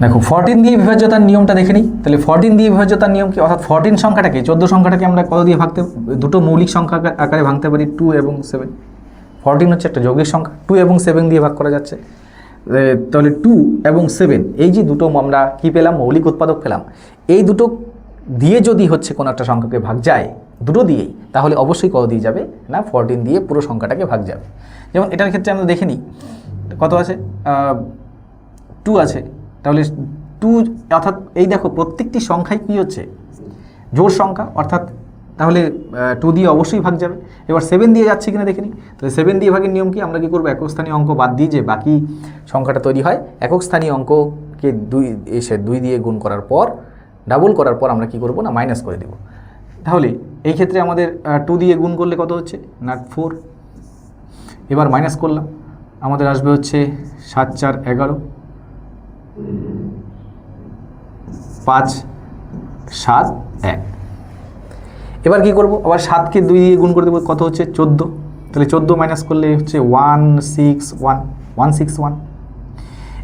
দেখো 14 দিয়ে বিভাজ্যতার নিয়মটা দেখে নিই। তাহলে 14 দিয়ে বিভাজ্যতার নিয়ম কি, অর্থাৎ 14 সংখ্যাটাকে 14 সংখ্যাটাকে আমরা কত দিয়ে ভাঙতে, দুটো মৌলিক সংখ্যা আকারে ভাঙতে পারি, 2 এবং 7। 14 হচ্ছে একটা যৌগিক সংখ্যা, 2 এবং 7 দিয়ে ভাগ করা যাচ্ছে। তাহলে 2 এবং 7 এই যে দুটো আমরা কি পেলাম, মৌলিক উৎপাদক পেলাম। এই দুটো দিয়ে যদি হচ্ছে কোনো একটা সংখ্যাকে ভাগ যায় দুটো দিয়েই, তাহলে অবশ্যই কত দিয়ে যাবে না 14 দিয়ে পুরো সংখ্যাটাকে ভাগ যাবে। যেমন এটার ক্ষেত্রে আমরা দেখে নিই কত আছে, 2 আছে, তাহলে 2 অর্থাৎ এই দেখো প্রত্যেকটি সংখ্যায় কী হচ্ছে জোড় সংখ্যা, অর্থাৎ তাহলে 2 দিয়ে অবশ্যই ভাগ যাবে। এবার 7 দিয়ে যাচ্ছে কিনা দেখে নিই। তাহলে 7 দিয়ে ভাগের নিয়ম কি, আমরা কী করবো, একক স্থানীয় অঙ্ক বাদ দিয়ে যে বাকি সংখ্যাটা তৈরি হয়, একক স্থানীয় অঙ্ককে 2 দিয়ে গুণ করার পর ডাবল করার পর আমরা কি করব না মাইনাস করে দেব। তাহলে এই ক্ষেত্রে আমাদের 2 দিয়ে গুণ করলে কত হচ্ছে না 4। এবার মাইনাস করলাম, আমাদের আসবে হচ্ছে 7 4 11, 5 7 1। এবার কি করব, আবার 7কে 2 দিয়ে গুণ করে দেবো, কত হচ্ছে 14। তাহলে 14 মাইনাস করলে হচ্ছে 1 6 1 1 6 1।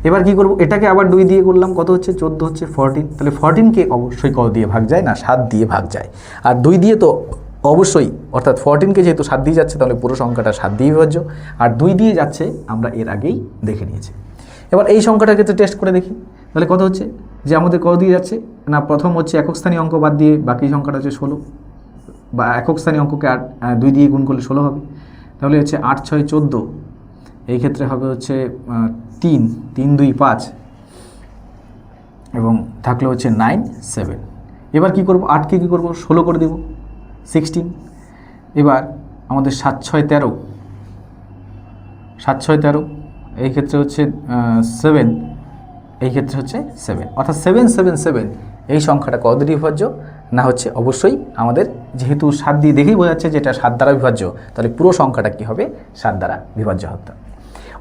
এবার কি করব, এটাকে আবার 2 দিয়ে করলাম, কত হচ্ছে 14 হচ্ছে 14, তাহলে 14কে অবশ্যই কত দিয়ে ভাগ যায় না 7 দিয়ে ভাগ যায়। আর 2 দিয়ে তো অবশ্যই, অর্থাৎ 14কে যেহেতু 7 দিয়ে যাচ্ছে তাহলে পুরো সংখ্যাটা 7 দিয়ে বিভাজ্য, আর 2 দিয়ে যাচ্ছে আমরা এর আগেই দেখে নিয়েছি। এবার এই সংখ্যাটার ক্ষেত্রে টেস্ট করে দেখি, তাহলে কত হচ্ছে যে আমাদের কত দিয়ে যাচ্ছে না, প্রথম হচ্ছে একক স্থানীয় অঙ্ক বাদ দিয়ে বাকি সংখ্যাটা হচ্ছে 16, বা একক স্থানীয় অঙ্ককে 2 দিয়ে গুণ করলে 16 হবে, তাহলে হচ্ছে 8 6 14, এই ক্ষেত্রে হবে হচ্ছে 3 3 2 5, এবং থাকলে হচ্ছে 9 7। এবার কি করব, 8কে কী করবো 16 করে দেব 16। এবার আমাদের 7 6 13, 7 6 13, এই ক্ষেত্রে হচ্ছে 7, এই ক্ষেত্রে হচ্ছে 7, অর্থাৎ 7 7 7 এই সংখ্যাটা কত দিয়ে বিভাজ্য না, হচ্ছে অবশ্যই আমাদের যেহেতু 7 দিয়ে দেখেই বোঝা যাচ্ছে যে এটা 7 দ্বারা বিভাজ্য, তাহলে পুরো সংখ্যাটা কি হবে 7 দ্বারা বিভাজ্য হতে।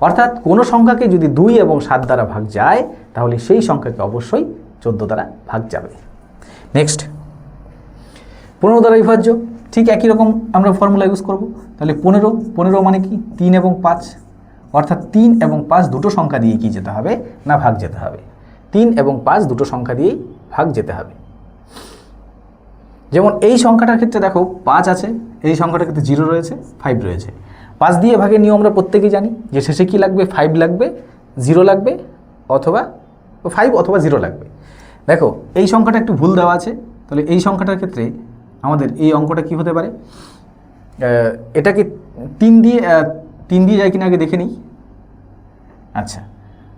অর্থাৎ কোনো সংখ্যাকে যদি 2 এবং 7 দ্বারা ভাগ যায় তাহলে সেই সংখ্যাকে অবশ্যই 14 দ্বারা ভাগ যাবে। নেক্সট 15 দ্বারা বিভাজ্য, ঠিক একই রকম আমরা ফর্মুলা ইউজ করব। তাহলে 15 মানে কি 3 এবং 5, অর্থাৎ 3 এবং 5 দুটো সংখ্যা দিয়ে কি যেতে হবে না ভাগ যেতে হবে, 3 এবং 5 দুটো সংখ্যা দিয়েই ভাগ যেতে হবে। যেমন এই সংখ্যাটার ক্ষেত্রে দেখো 5 আছে, এই সংখ্যাটার ক্ষেত্রে 0 রয়েছে 5 রয়েছে। 5 দিয়ে ভাগের নিয়ম আমরা প্রত্যেকেই জানি যে শেষে কি লাগবে 5 লাগবে, 0 লাগবে, অথবা 5 অথবা 0 লাগবে। দেখো এই সংখ্যাটা একটু ভুল দেওয়া আছে, তাহলে এই সংখ্যাটার ক্ষেত্রে আমাদের এই অঙ্কটা কি হতে পারে, এটাকে 3 দিয়ে যায় কিনা আগে দেখে নিই। আচ্ছা,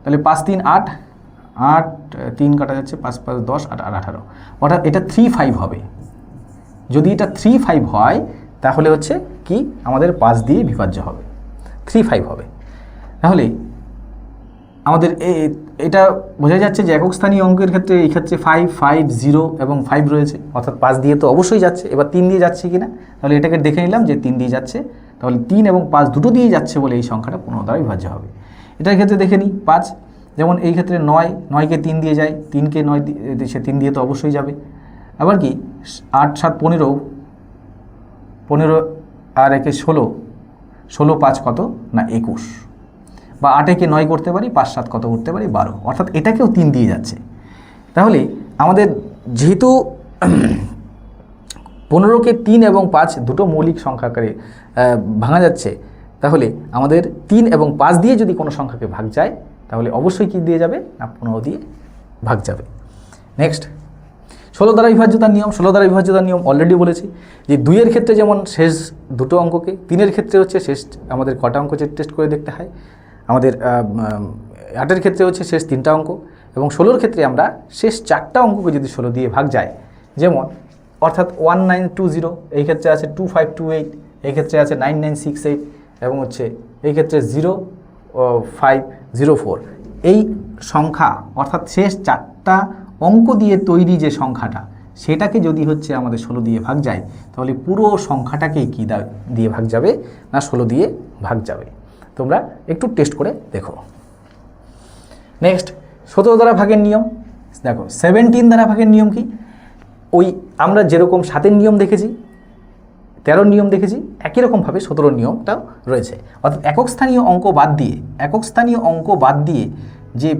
তাহলে 5 3 8, 8 3 কাটা যাচ্ছে, 5 5 10, 8 আর 18, অর্থাৎ এটা 3 5 হবে। যদি এটা 3 5 হয় তাহলে হচ্ছে কি আমাদের 5 দিয়ে বিভাজ্য হবে, 3 5 হবে। তাহলে আমাদের এটা বোঝা যাচ্ছে যে একক স্থানীয় অঙ্কের ক্ষেত্রে এই ক্ষেত্রে 5 5 0 এবং 5 রয়েছে, অর্থাৎ 5 দিয়ে তো অবশ্যই যাচ্ছে। এবার 3 দিয়ে যাচ্ছে কিনা, তাহলে এটাকে দেখে নিলাম যে 3 দিয়ে যাচ্ছে, তাহলে 3 এবং 5 দুটো দিয়ে যাচ্ছে বলে এই সংখ্যাটা 15 দ্বারা বিভাজ্য হবে। এটার ক্ষেত্রে দেখে নিই 5, যেমন এই ক্ষেত্রে 9কে 3 দিয়ে যায়, 3কে 9 দিয়ে সে 3 দিয়ে তো অবশ্যই যাবে। আবার কি 8 7 15, 15 আর 1 16, 16 5 কত না 21, বা 8কে 9 করতে পারি, 5 7 কত করতে পারি 12, অর্থাৎ এটাকেও 3 দিয়ে যাচ্ছে। তাহলে আমাদের যেহেতু 15কে 3 এবং 5 দুটো মৌলিক সংখ্যা আকারে ভাঙা যাচ্ছে, তাহলে আমাদের 3 এবং 5 দিয়ে যদি কোনো সংখ্যাকে ভাগ যায় তাহলে অবশ্যই কি দিয়ে যাবে না 15 দিয়ে ভাগ যাবে। নেক্সট 16 দ্বারা বিভাজ্যতার নিয়ম। 16 দ্বারা বিভাজ্যতার নিয়ম অলরেডি বলেছি যে 2 এর ক্ষেত্রে যেমন শেষ দুটো অঙ্ককে, 3 এর ক্ষেত্রে হচ্ছে শেষ আমাদের কটা অঙ্ক টেস্ট করে দেখতে হয়, আমাদের 8 ক্ষেত্রে হচ্ছে শেষ 3টা অঙ্ক, এবং 16 ক্ষেত্রে আমরা শেষ 4টা অঙ্ককে যদি 16 দিয়ে ভাগ যায়, যেমন অর্থাৎ 1920, এই ক্ষেত্রে আছে 2528, এই ক্ষেত্রে আছে 9968, এবং হচ্ছে এই ক্ষেত্রে 0504, এই সংখ্যা অর্থাৎ শেষ 4টা অঙ্ক দিয়ে তৈরি যে সংখ্যাটা সেটাকে যদি হচ্ছে আমাদের 16 দিয়ে ভাগ যায় তাহলে পুরো সংখ্যাটাকেই কি দিয়ে ভাগ যাবে না 16 দিয়ে ভাগ যাবে। তোমরা একটু টেস্ট করে দেখো। নেক্সট 17 দ্বারা ভাগের নিয়ম। দেখো 17 দ্বারা ভাগের নিয়ম কি, ওই আমরা যেরকম 7-এর নিয়ম দেখেছি, 13-র নিয়ম দেখেছি, একই রকমভাবে 17-র নিয়মটাও রয়েছে। অর্থাৎ একক স্থানীয় অঙ্ক বাদ দিয়ে যে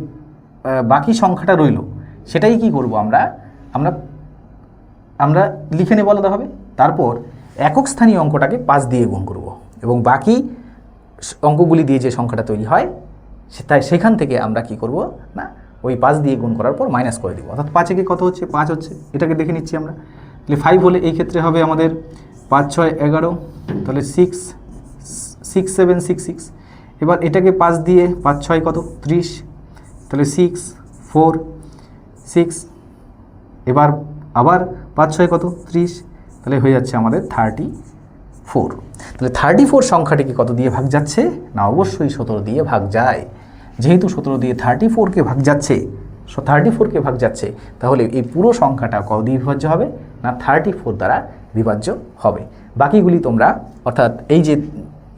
বাকি সংখ্যাটা রইল সেটাই কি করব আমরা লিখে নেব আলাদাভাবে, তারপর একক স্থানীয় অঙ্কটাকে 5 দিয়ে গুণ করব, এবং বাকি অঙ্কগুলি দিয়ে যে সংখ্যাটা তৈরি হয় তাই সেখান থেকে আমরা কি করব না ওই 5 দিয়ে গুণ করার পর মাইনাস করে দেবো। অর্থাৎ 5-এ কত হচ্ছে 5 হচ্ছে, এটাকে দেখে নিচ্ছি আমরা। তাহলে 5 হলে এই ক্ষেত্রে হবে আমাদের 5 6 11, তাহলে 6 7 6 6। এবার এটাকে 5 দিয়ে 5 6 কত 30, তাহলে 6 4 6, এবার আবার 5 6 কত 30, তাহলে হয়ে যাচ্ছে আমাদের 34। তাহলে 34 সংখ্যাটিকে কত দিয়ে ভাগ যাচ্ছে না অবশ্যই 17 দিয়ে ভাগ যায়। যেহেতু 17 দিয়ে 34কে ভাগ যাচ্ছে তাহলে এই পুরো সংখ্যাটা কত দিয়ে বিভাজ্য হবে না 34 দ্বারা বিভাজ্য হবে। বাকিগুলি তোমরা অর্থাৎ এই যে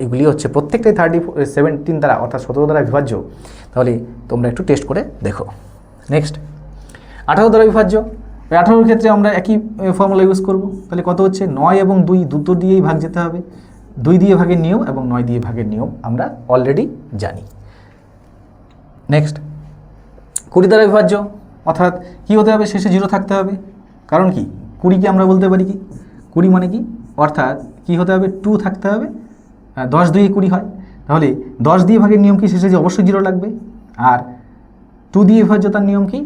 এগুলি হচ্ছে প্রত্যেকটাই 17 দ্বারা অর্থাৎ 17 দ্বারা বিভাজ্য, তাহলে তোমরা একটু টেস্ট করে দেখো। নেক্সট 18 দ্বারা বিভাজ্য। ওই 18-র ক্ষেত্রে আমরা একই ফর্মুলা ইউজ করব। তাহলে কত হচ্ছে 9 এবং 2 দুটো দিয়েই ভাগ যেতে হবে। 2 দিয়ে ভাগের নিয়ম এবং 9 দিয়ে ভাগের নিয়ম আমরা অলরেডি জানি। নেক্সট 20 দ্বারা বিভাজ্য, অর্থাৎ কী হতে হবে, শেষে 0 থাকতে হবে। কারণ কি 20কে আমরা বলতে পারি কি 20 মানে কি, অর্থাৎ কি হতে হবে 2 থাকতে হবে। 10 2 20 হয়, তাহলে 10 দিয়ে ভাগের নিয়ম কি, শেষে যে অবশ্যই 0 লাগবে। আর 2 দিয়ে বিভাজ্যতার নিয়ম কি,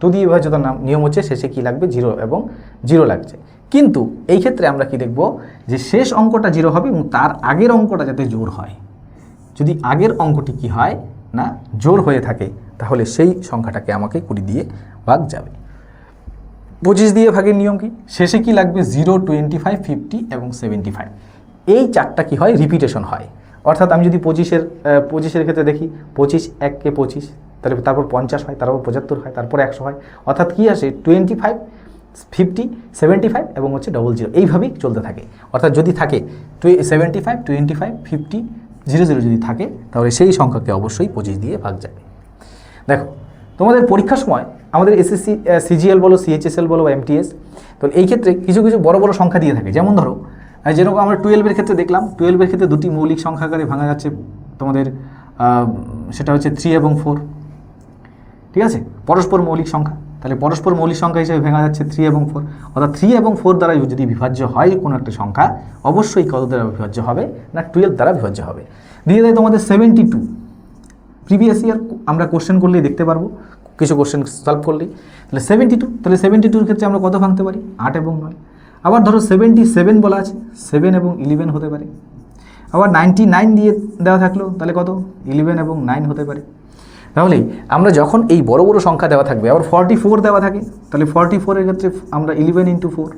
2 দিয়ে বিভাজ্যতার নিয়ম হচ্ছে শেষে কি লাগবে 0 এবং 0 লাগছে। কিন্তু এই ক্ষেত্রে আমরা কি দেখব যে শেষ অঙ্কটা 0 হবে এবং তার আগের অঙ্কটা যাতে জোড় হয়। যদি আগের অঙ্কটি কি হয় না জোড় হয়ে থাকে, তাহলে সেই সংখ্যাটাকে আমাকে 20 দিয়ে ভাগ যাবে। 25 দিয়ে ভাগের নিয়ম কি, শেষে কি লাগবে 0 25 50 এবং 75। এই চারটা কি হয় রিপিটেশন হয়। অর্থাৎ আমি যদি 25-এর ক্ষেত্রে দেখি 25 1 কে 25, তাহলে তারপর 50 হয়, তারপর 75 হয়, তারপর 100 হয়। অর্থাৎ কি আসে 25 50 75 এবং হচ্ছে 00, এইভাবেই চলতে থাকে। অর্থাৎ যদি থাকে 75 25 50 00 যদি থাকে, তাহলে সেই সংখ্যাকে অবশ্যই 25 দিয়ে ভাগ যাবে। দেখো তোমাদের পরীক্ষার সময় আমাদের এসএসসি সিজিএল বলো, সিএইচএসএল বলো বা এমটিএস, তো এই ক্ষেত্রে কিছু কিছু বড় বড় সংখ্যা দিয়ে থাকে। যেমন ধরো যেরকম আমরা 12-এর ক্ষেত্রে দেখলাম, 12-এর ক্ষেত্রে দুটি মৌলিক সংখ্যা আকারে ভাঙা যাচ্ছে তোমাদের, সেটা হচ্ছে 3 এবং 4, ঠিক আছে, পরস্পর মৌলিক সংখ্যা। তাহলে পরস্পর মৌলিক সংখ্যা হিসেবে ভাঙা যাচ্ছে 3 এবং 4, অর্থাৎ 3 এবং 4 দ্বারা যদি বিভাজ্য হয় কোনো একটা সংখ্যা, অবশ্যই কত দ্বারা বিভাজ্য হবে না 12 দ্বারা বিভাজ্য হবে। দিয়ে দেয় তোমাদের 72। প্রিভিয়াস ইয়ার আমরা কোশ্চেন করলেই দেখতে পারবো, কিছু কোশ্চেন সলভ করলেই। তাহলে 72, তাহলে 72-এর ক্ষেত্রে আমরা কত ভাঙতে পারি 8 এবং 9। আবার ধরো 77 বলা আছে, 7 এবং 11 হতে পারে। আবার 99 দিয়ে দেওয়া থাকলো, তাহলে কত 11 এবং 9 হতে পারে। তাহলে আমরা যখন এই বড় বড় সংখ্যা দেওয়া থাকবে, আবার 44 দেওয়া থাকে, তাহলে 44-এর ক্ষেত্রে আমরা 11 × 4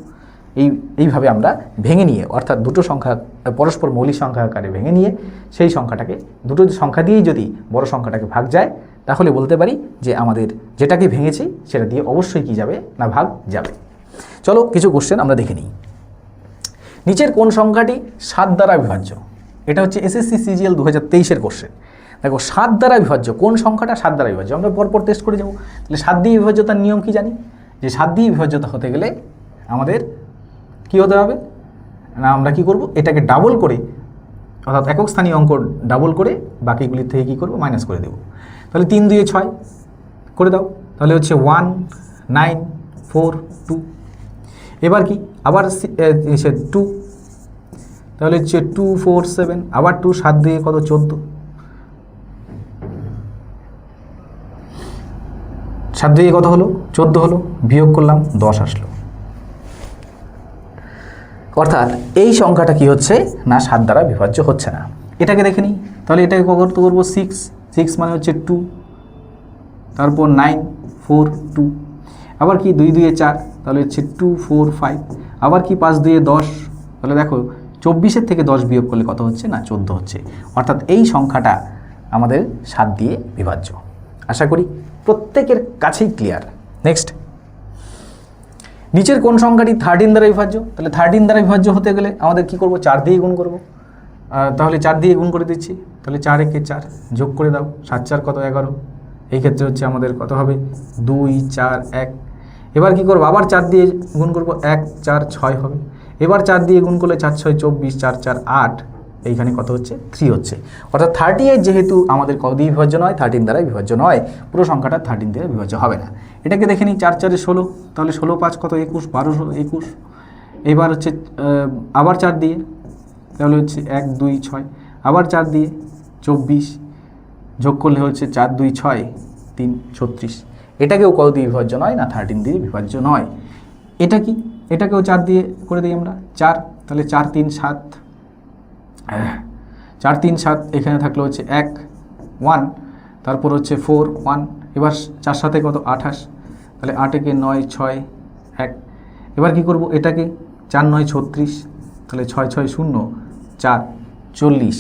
এইভাবে আমরা ভেঙে নিয়ে, অর্থাৎ দুটো সংখ্যা পরস্পর মৌলিক সংখ্যা আকারে ভেঙে নিয়ে সেই সংখ্যাটাকে দুটো সংখ্যা দিয়েই যদি বড় সংখ্যাটাকে ভাগ যায়, তাহলে বলতে পারি যে আমাদের যেটাকে ভেঙেছি সেটা দিয়ে অবশ্যই কি যাবে না ভাগ যাবে। চলো কিছু কোশ্চেন আমরা দেখে নিই। নিচের কোন সংখ্যাটি 7 দ্বারা বিভাজ্য? এটা হচ্ছে এসএসসি সিজিএল 2023-এর কোশ্চেন। দেখো 7 দ্বারা বিভাজ্য কোন সংখ্যাটা 7 দ্বারা বিভাজ্য, আমরা পরপর টেস্ট করে যাব। তাহলে 7 দিয়ে বিভাজ্যতার নিয়ম কি জানি, যে 7 দিয়ে বিভাজ্যতা হতে গেলে আমাদের কি হতে হবে না, আমরা কি করব, এটাকে ডাবল করে, অর্থাৎ একক স্থানীয় অঙ্ক ডাবল করে বাকিগুলির থেকে কী করব মাইনাস করে দেব। তাহলে 3 2 6 করে দাও, তাহলে হচ্ছে 1 9 4 2। এবার কি আবার 2, তাহলে হচ্ছে 2 4 7, আবার 2 7 দিয়ে কত 14, 7 দিয়ে কত হলো 14 হলো, বিয়োগ করলাম 10 আসলো। অর্থাৎ এই সংখ্যাটা কি হচ্ছে না 7 দ্বারা বিভাজ্য হচ্ছে না। এটাকে দেখে নিই, তাহলে এটাকে কত করবো 6 মানে হচ্ছে 2, তারপর 9 4 2, আবার কি 2 2 4, তাহলে হচ্ছে 2 4 5, আবার কি 5 2 10, তাহলে দেখো 24-এর থেকে 10 বিয়োগ করলে কত হচ্ছে না 14 হচ্ছে। অর্থাৎ এই সংখ্যাটা আমাদের 7 দিয়ে বিভাজ্য। আশা করি প্রত্যেকের কাছেই ক্লিয়ার। নেক্সট, নিচের কোন সংখ্যাটি 13 দ্বারা বিভাজ্য? তাহলে 13 দ্বারা বিভাজ্য হতে গেলে আমাদের কি করব, 4 দিয়ে গুণ করব। তাহলে 4 দিয়ে গুণ করে দিচ্ছি, তাহলে 4 একে 4, যোগ করে দাও, 7 4 কত 11, এই ক্ষেত্রে হচ্ছে আমাদের কত হবে 2 4 1। এবার কি করব, আবার 4 দিয়ে গুণ করব, 1 4 6 হবে। এবার 4 দিয়ে গুণ করলে 4 6 24, 4 4 8, এইখানে কত হচ্ছে 3 হচ্ছে। অর্থাৎ 38 যেহেতু আমাদের কত দিয়ে বিভাজ্য নয়, 13 দ্বারা বিভাজ্য নয়, পুরো সংখ্যাটা 13 দিয়ে বিভাজ্য হবে না। এটাকে দেখে নিই, 4 4 16, তাহলে 16 5 কত 21, 12 21। এবার হচ্ছে আবার 4 দিয়ে, তাহলে হচ্ছে 1 2 6, আবার 4 দিয়ে 24, যোগ করলে হচ্ছে 4 2 6 3 36। এটাকেও কত দিয়ে বিভাজ্য নয় না 13 দিয়ে বিভাজ্য নয়। এটা কি, এটাকেও 4 দিয়ে করে দিই আমরা 4, তাহলে 4 3 7, 4 3 7, এখানে থাকলে হচ্ছে 1 1, তারপর হচ্ছে 4 1, এবার 4 7 কত 28, তাহলে 8 একে 9 6 1। এবার কি করব, এটাকে 4 9 36, তাহলে 6 6 0 4 40,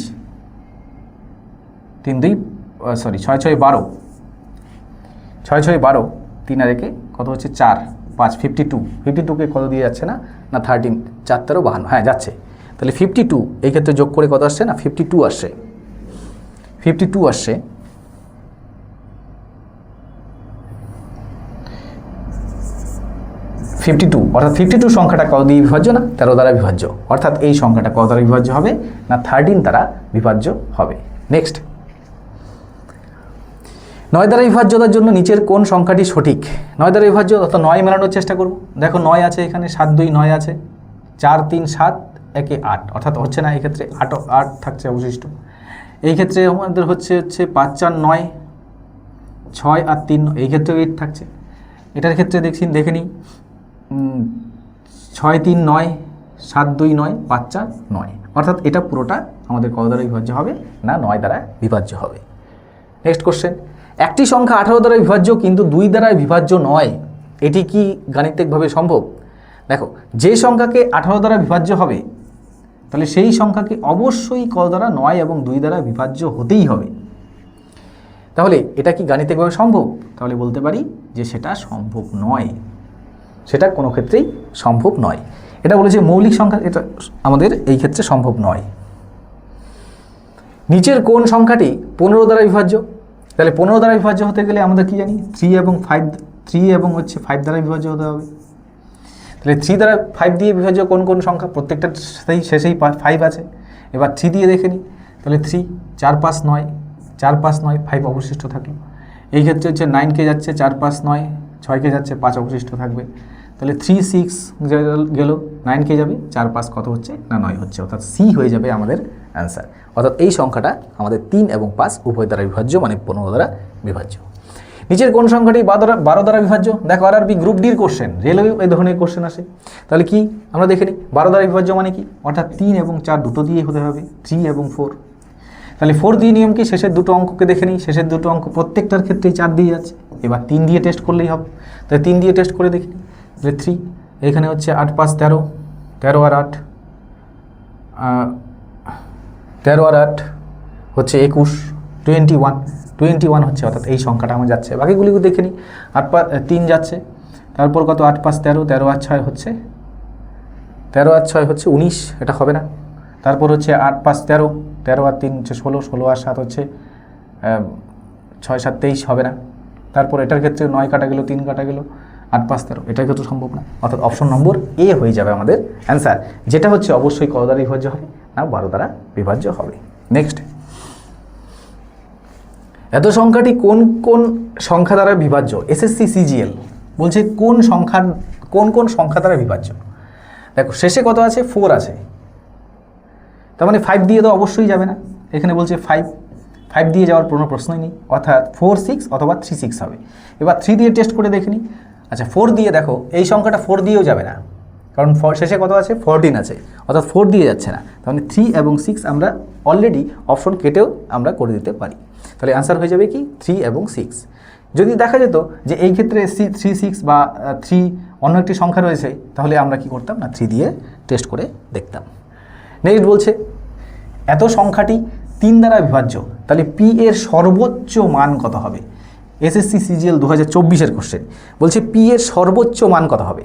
3 2 6 6 12, 6 6 12, 3 আর একে কত হচ্ছে 4 5 52। 52কে কত দিয়ে যাচ্ছে না 13, 4 13 52, হ্যাঁ যাচ্ছে। তাহলে 52 এই ক্ষেত্রে যোগ করে কত আসছে না 52 আসছে, 52 আসছে। অর্থাৎ 52 সংখ্যাটা কত দিয়ে বিভাজ্য না 13 দ্বারা বিভাজ্য। অর্থাৎ এই সংখ্যাটা কত দ্বারা বিভাজ্য হবে না 13 দ্বারা বিভাজ্য হবে। নেক্সট, 9 দ্বারা বিভাজ্যতার জন্য নিচের কোন সংখ্যাটি সঠিক? 9 দ্বারা বিভাজ্য অর্থাৎ 9 মেলানোর চেষ্টা করব। দেখো 9 আছে এখানে, 7 2 9 আছে, 4 3 7 1 8, অর্থাৎ হচ্ছে না, এই ক্ষেত্রে 8 থাকছে অবশিষ্ট। এই ক্ষেত্রে আমাদের হচ্ছে 5 4 9, 6 আর 3, এই ক্ষেত্রেও 8 থাকছে। এটার ক্ষেত্রে দেখে নিই, 6 3 9, 7 2 9, 5 4 9, অর্থাৎ এটা পুরোটা আমাদের কত দ্বারা বিভাজ্য হবে? না 9 দ্বারা বিভাজ্য হবে। নেক্সট কোশ্চেন, একটি সংখ্যা 18 দ্বারা বিভাজ্য কিন্তু 2 দ্বারা বিভাজ্য নয়, এটি কি গাণিতিকভাবে সম্ভব? দেখো, যে সংখ্যাকে 18 দ্বারা বিভাজ্য হবে তাহলে সেই সংখ্যাকে অবশ্যই কত দ্বারা 9 এবং 2 দ্বারা বিভাজ্য হতেই হবে। তাহলে এটা কি গাণিতিকভাবে সম্ভব? তাহলে বলতে পারি যে সেটা সম্ভব নয়, সেটা কোনো ক্ষেত্রেই সম্ভব নয়। এটা বলেছে মৌলিক সংখ্যা, এটা আমাদের এই ক্ষেত্রে সম্ভব নয়। নিচের কোন সংখ্যাটি 15 দ্বারা বিভাজ্য? তাহলে 15 দ্বারা বিভাজ্য হতে গেলে আমাদের কি জানি, 3 এবং 5 দ্বারা বিভাজ্য হতে হবে। তাহলে 3 দ্বারা 5 দিয়ে বিভাজ্য কোন কোন সংখ্যা? প্রত্যেকটার শেষেই 5 আছে। এবার 3 দিয়ে দেখে নিই, তাহলে 3 4 5 9, 4 5 9, 5 অবশিষ্ট থাকলো। এই ক্ষেত্রে হচ্ছে 9কে যাচ্ছে, 4 5 9, 6কে যাচ্ছে, 5 অবশিষ্ট থাকবে। তাহলে 3 6 গেল, 9কে যাবে, 4 5 কত হচ্ছে? না 9 হচ্ছে, অর্থাৎ সি হয়ে যাবে আমাদের অ্যান্সার। অর্থাৎ এই সংখ্যাটা আমাদের 3 এবং 5 উভয় দ্বারা বিভাজ্য, মানে 15 দ্বারা বিভাজ্য। নিচের কোন সংখ্যাটি 12 দ্বারা বিভাজ্য? দেখো আরআরবি গ্রুপ ডির কোশ্চেন, রেলওয়ে এই ধরনের কোশ্চেন আসে। তাহলে কি আমরা দেখে নিই, 12 দ্বারা বিভাজ্য মানে কি? অর্থাৎ 3 এবং 4 দুটো দিয়ে হতে হবে, 3 এবং 4। তাহলে 4 দিয়ে নিয়ম কি? শেষের দুটো অঙ্ককে দেখে নিই, শেষের দুটো অঙ্ক প্রত্যেকটার ক্ষেত্রেই 4 দিয়ে যাচ্ছে। এবার 3 দিয়ে টেস্ট করলেই হবে। তাহলে 3 দিয়ে টেস্ট করে দেখি, তাহলে 3, এখানে হচ্ছে 8 5 13, 13 আর 8, 13 আর 8 হচ্ছে 21, 21 হচ্ছে, অর্থাৎ এই সংখ্যাটা আমার যাচ্ছে। বাকিগুলিকে দেখে নিই, 3 যাচ্ছে, তারপর কত? 8 5 13, 13 আর 6 হচ্ছে 19, এটা হবে না। তারপর হচ্ছে 8 5 13, 13 আর 3 হচ্ছে 16, 16 আর 7 হচ্ছে 6 7 23, হবে না। তারপর এটার ক্ষেত্রে 9 কাটা গেল, 3 কাটা গেল, 8 5 13, এটার ক্ষেত্রে সম্ভব না। অর্থাৎ অপশন নম্বর এ হয়ে যাবে আমাদের অ্যান্সার, যেটা হচ্ছে অবশ্যই কত দ্বারা বিভাজ্য হবে? না 12 দ্বারা বিভাজ্য হবে। নেক্সট, এত সংখ্যাটি কোন কোন সংখ্যা দ্বারা বিভাজ্য? এসএসসি সিজিএল বলছে কোন সংখ্যা দ্বারা বিভাজ্য। দেখো শেষে কত আছে? 4 আছে, তার মানে 5 দিয়ে তো অবশ্যই যাবে না। এখানে বলছে 5 দিয়ে যাওয়ার কোনো প্রশ্নই নেই, অর্থাৎ 4 6 অথবা 3 6 হবে। এবার 3 দিয়ে টেস্ট করে দেখে নিই। আচ্ছা 4 দিয়ে দেখো, এই সংখ্যাটা 4 দিয়েও যাবে না, কারণ শেষে কত আছে? 14 আছে, অর্থাৎ 4 দিয়ে যাচ্ছে না। তাহলে 3 এবং 6 আমরা অলরেডি অপশন কেটেও আমরা করে দিতে পারি। তাহলে অ্যান্সার হয়ে যাবে কি? 3 এবং 6। যদি দেখা যেত যে এই ক্ষেত্রে 3 6 বা 3 অন্য একটি সংখ্যা রয়েছে, তাহলে আমরা কি করতাম? না 3 দিয়ে টেস্ট করে দেখতাম। নেক্সট বলছে এত সংখ্যাটি 3 দ্বারা বিভাজ্য, তাহলে পি এর সর্বোচ্চ মান কত হবে? এসএসসি সিজিএল 2024-এর কোশ্চেন বলছে পি এর সর্বোচ্চ মান কত হবে।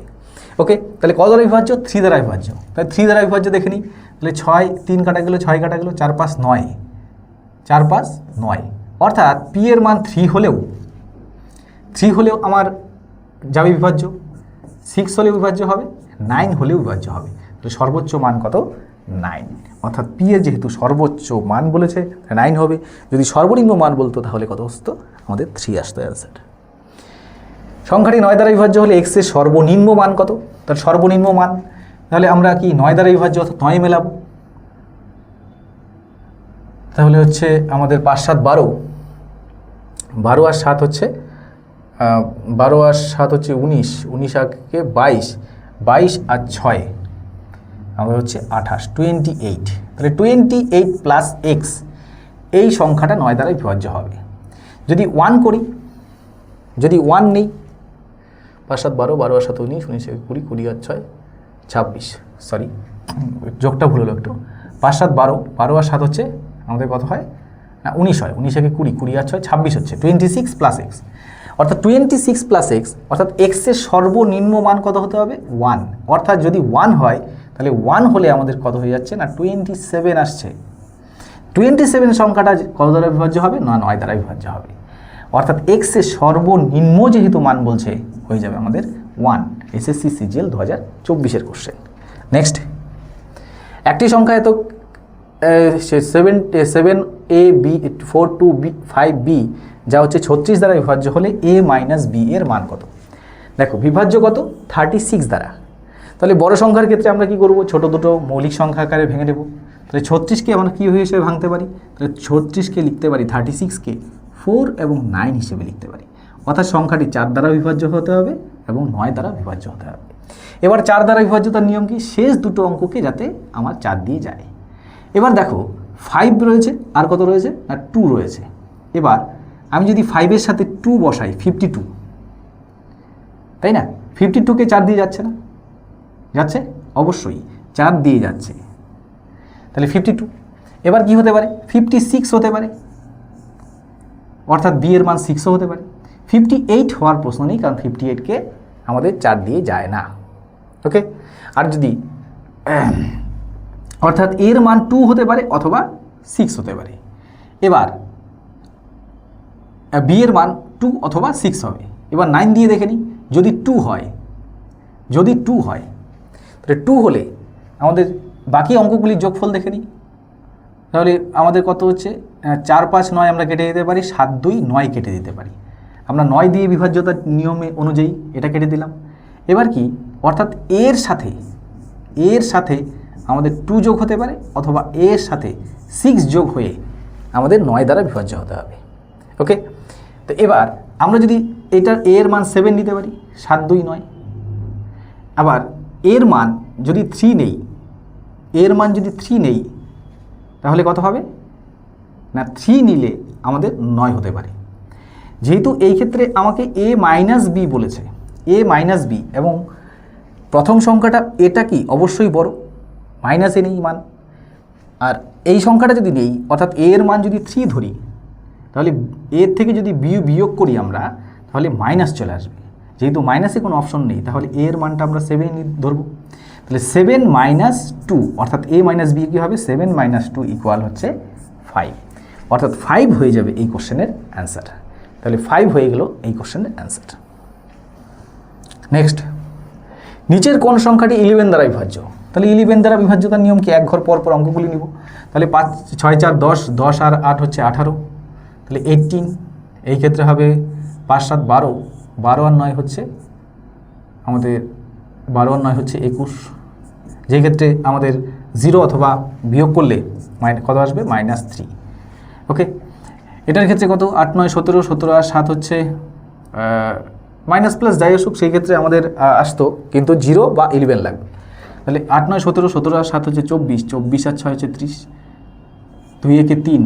ওকে, তাহলে কত দ্বারা বিভাজ্য? 3 দ্বারা বিভাজ্য। তাহলে 3 দ্বারা বিভাজ্য দেখে নিই, তাহলে 6 3 কাটা গেল, 6 কাটা গেল, 4 5 9, 4 5 9, অর্থাৎ পি এর মান 3 হলেও আমার যাবে বিভাজ্য, 6 হলেও বিভাজ্য হবে, 9 হলেও বিভাজ্য হবে। তাহলে সর্বোচ্চ মান কত? 9, অর্থাৎ পি এর যেহেতু সর্বোচ্চ মান বলেছে 9 হবে। যদি সর্বনিম্ন মান বলতো তাহলে কত আসতো? আমাদের 3 আসতো অ্যান্সার। সংখ্যাটি 9 দ্বারা বিভাজ্য হলে এক্স এর সর্বনিম্ন মান কত? তার সর্বনিম্ন মান, তাহলে আমরা কি 9 দ্বারা বিভাজ্য অর্থাৎ 9 মেলাবো। তাহলে হচ্ছে আমাদের 5 7 12, 12 আর 7 হচ্ছে 12 আর 7 হচ্ছে 19, 19 আগে 22, 22 আর 6 আমাদের হচ্ছে 28, 28। তাহলে 28 প্লাস এক্স, এই সংখ্যাটা 9 দ্বারা বিভাজ্য হবে। যদি 1 করি, যদি 1 নেই, 5 7 12, 12 আর 7 19, 19 আর 20, 20 আর 6 26, সরি যোগটা ভুল হলো একটু। 5 7 12, 12 আর 7 হচ্ছে আমাদের কত হয়? না 19 হয়, 19 আগে 20, 20 আর 6 26 হচ্ছে 26 প্লাস এক্স, অর্থাৎ 26 প্লাস এক্স, অর্থাৎ এক্সের সর্বনিম্ন মান কত হতে হবে? 1, অর্থাৎ যদি 1 হয় তাহলে 1 হলে আমাদের কত হয়ে যাচ্ছে? না 27 আসছে। 27 সংখ্যাটা কত দ্বারা বিভাজ্য হবে? না 9 দ্বারা বিভাজ্য হবে। অর্থাৎ এক্সের সর্বনিম্ন যেহেতু মান বলছে, হয়ে যাবে আমাদের 1। এসএসসি সিজিএল 2024-এর কোশ্চেন। নেক্সট, একটি সংখ্যা seven A B 4 2 B 5b যা হচ্ছে 36 দ্বারা বিভাজ্য হলে a মাইনাস বি এর মান কত? দেখো বিভাজ্য কত 36 দ্বারা, তাহলে বড় সংখ্যার ক্ষেত্রে আমরা কি করব, ছোট দুটো মৌলিক সংখ্যা আকারে ভেঙে নেব। তাহলে 36কে আমরা কী হিসেবে ভাঙতে পারি, তাহলে 36কে লিখতে পারি 36কে 4 এবং 9 হিসেবে লিখতে পারি, অর্থাৎ সংখ্যাটি 4 দ্বারা বিভাজ্য হতে হবে এবং 9 দ্বারা বিভাজ্য হতে হবে। এবার 4 দ্বারা বিভাজ্যতার নিয়ম কি, শেষ দুটো অঙ্ককে যাতে আমার 4 দিয়ে যায়। এবার দেখো 5 রয়েছে, আর কত রয়েছে না 2 রয়েছে। এবার আমি যদি 5-এর সাথে 2 বসাই 52, তাই না, 52কে 4 দিয়ে যাচ্ছে না, যাচ্ছে অবশ্যই 4 দিয়ে যাচ্ছে, তাহলে 52। এবার কি হতে পারে 56 হতে পারে, অর্থাৎ বি এর মান 6ও হতে পারে। 58 হওয়ার প্রশ্ন নেই, কারণ 58কে আমাদের 4 দিয়ে যায় না। ওকে, আর যদি অর্থাৎ এর মান 2 হতে পারে অথবা 6 হতে পারে। এবার বি এর মান 2 অথবা 6 হবে। এবার 9 দিয়ে দেখে নিই, যদি 2 হয়, যদি 2 হয় তাহলে 2 হলে আমাদের বাকি অঙ্কগুলির যোগফল দেখে নিই। তাহলে আমাদের কত হচ্ছে, 4 5 9 আমরা কেটে দিতে পারি, 7 2 9 কেটে দিতে পারি। আমরা 9 দিয়ে বিভাজ্যতার নিয়মে অনুযায়ী এটা কেটে দিলাম। এবার কি, অর্থাৎ এর সাথে আমাদের 2 যোগ হতে পারে অথবা এর সাথে 6 যোগ হয়ে আমাদের 9 দ্বারা বিভাজ্য হতে হবে। ওকে, তো এবার আমরা যদি এটার এর মান 7 নিতে পারি, 7 2 9। আবার এর মান যদি 3 নেই, এর মান যদি 3 নেই তাহলে কত হবে না, 3 নিলে আমাদের 9 হতে পারে। যেহেতু এই ক্ষেত্রে আমাকে a মাইনাস বি বলেছে, a মাইনাস বি, এবং প্রথম সংখ্যাটা এটা কি অবশ্যই বড়, মাইনাসে নেই মান, আর এই সংখ্যাটা যদি নেই অর্থাৎ a এর মান যদি 3 ধরি, তাহলে এর থেকে যদি বিয়োগ করি আমরা, তাহলে মাইনাস চলে আসবে। যেহেতু মাইনাসে কোনো অপশন নেই, তাহলে a এর মানটা আমরা 7 ধরবো। তাহলে 7 মাইনাস 2 অর্থাৎ a মাইনাস বি কী হবে, 7 মাইনাস 2 ইকুয়াল হচ্ছে 5, অর্থাৎ 5 হয়ে যাবে এই কোশ্চেনের অ্যান্সার। তাহলে 5 হয়ে গেল এই কোশ্চেনের অ্যান্সার। নেক্সট, নিচের কোন সংখ্যাটি 11 দ্বারা বিভাজ্য? তাহলে 11 দ্বারা বিভাজ্যতার নিয়ম কি, এক ঘর পর পর অঙ্কগুলি নিব। তাহলে 5 6 4 10, 10 আর 8 হচ্ছে 18, তাহলে 18। এই ক্ষেত্রে হবে 5 7 12, 12 আর 9 হচ্ছে আমাদের 12 আর 9 হচ্ছে 21, যেই ক্ষেত্রে আমাদের 0 অথবা বিয়োগ করলে কত আসবে, -3। ওকে, এটার ক্ষেত্রে কত, 8 9 17, 17 আর 7 হচ্ছে মাইনাস প্লাস যাই আসুক, সেই ক্ষেত্রে আমাদের আসতো কিন্তু 0 বা 11 লাগবে। তাহলে 8 9 17, 17 আর 7 হচ্ছে 24, 24 আর 6 হচ্ছে 30, 2 একে 3,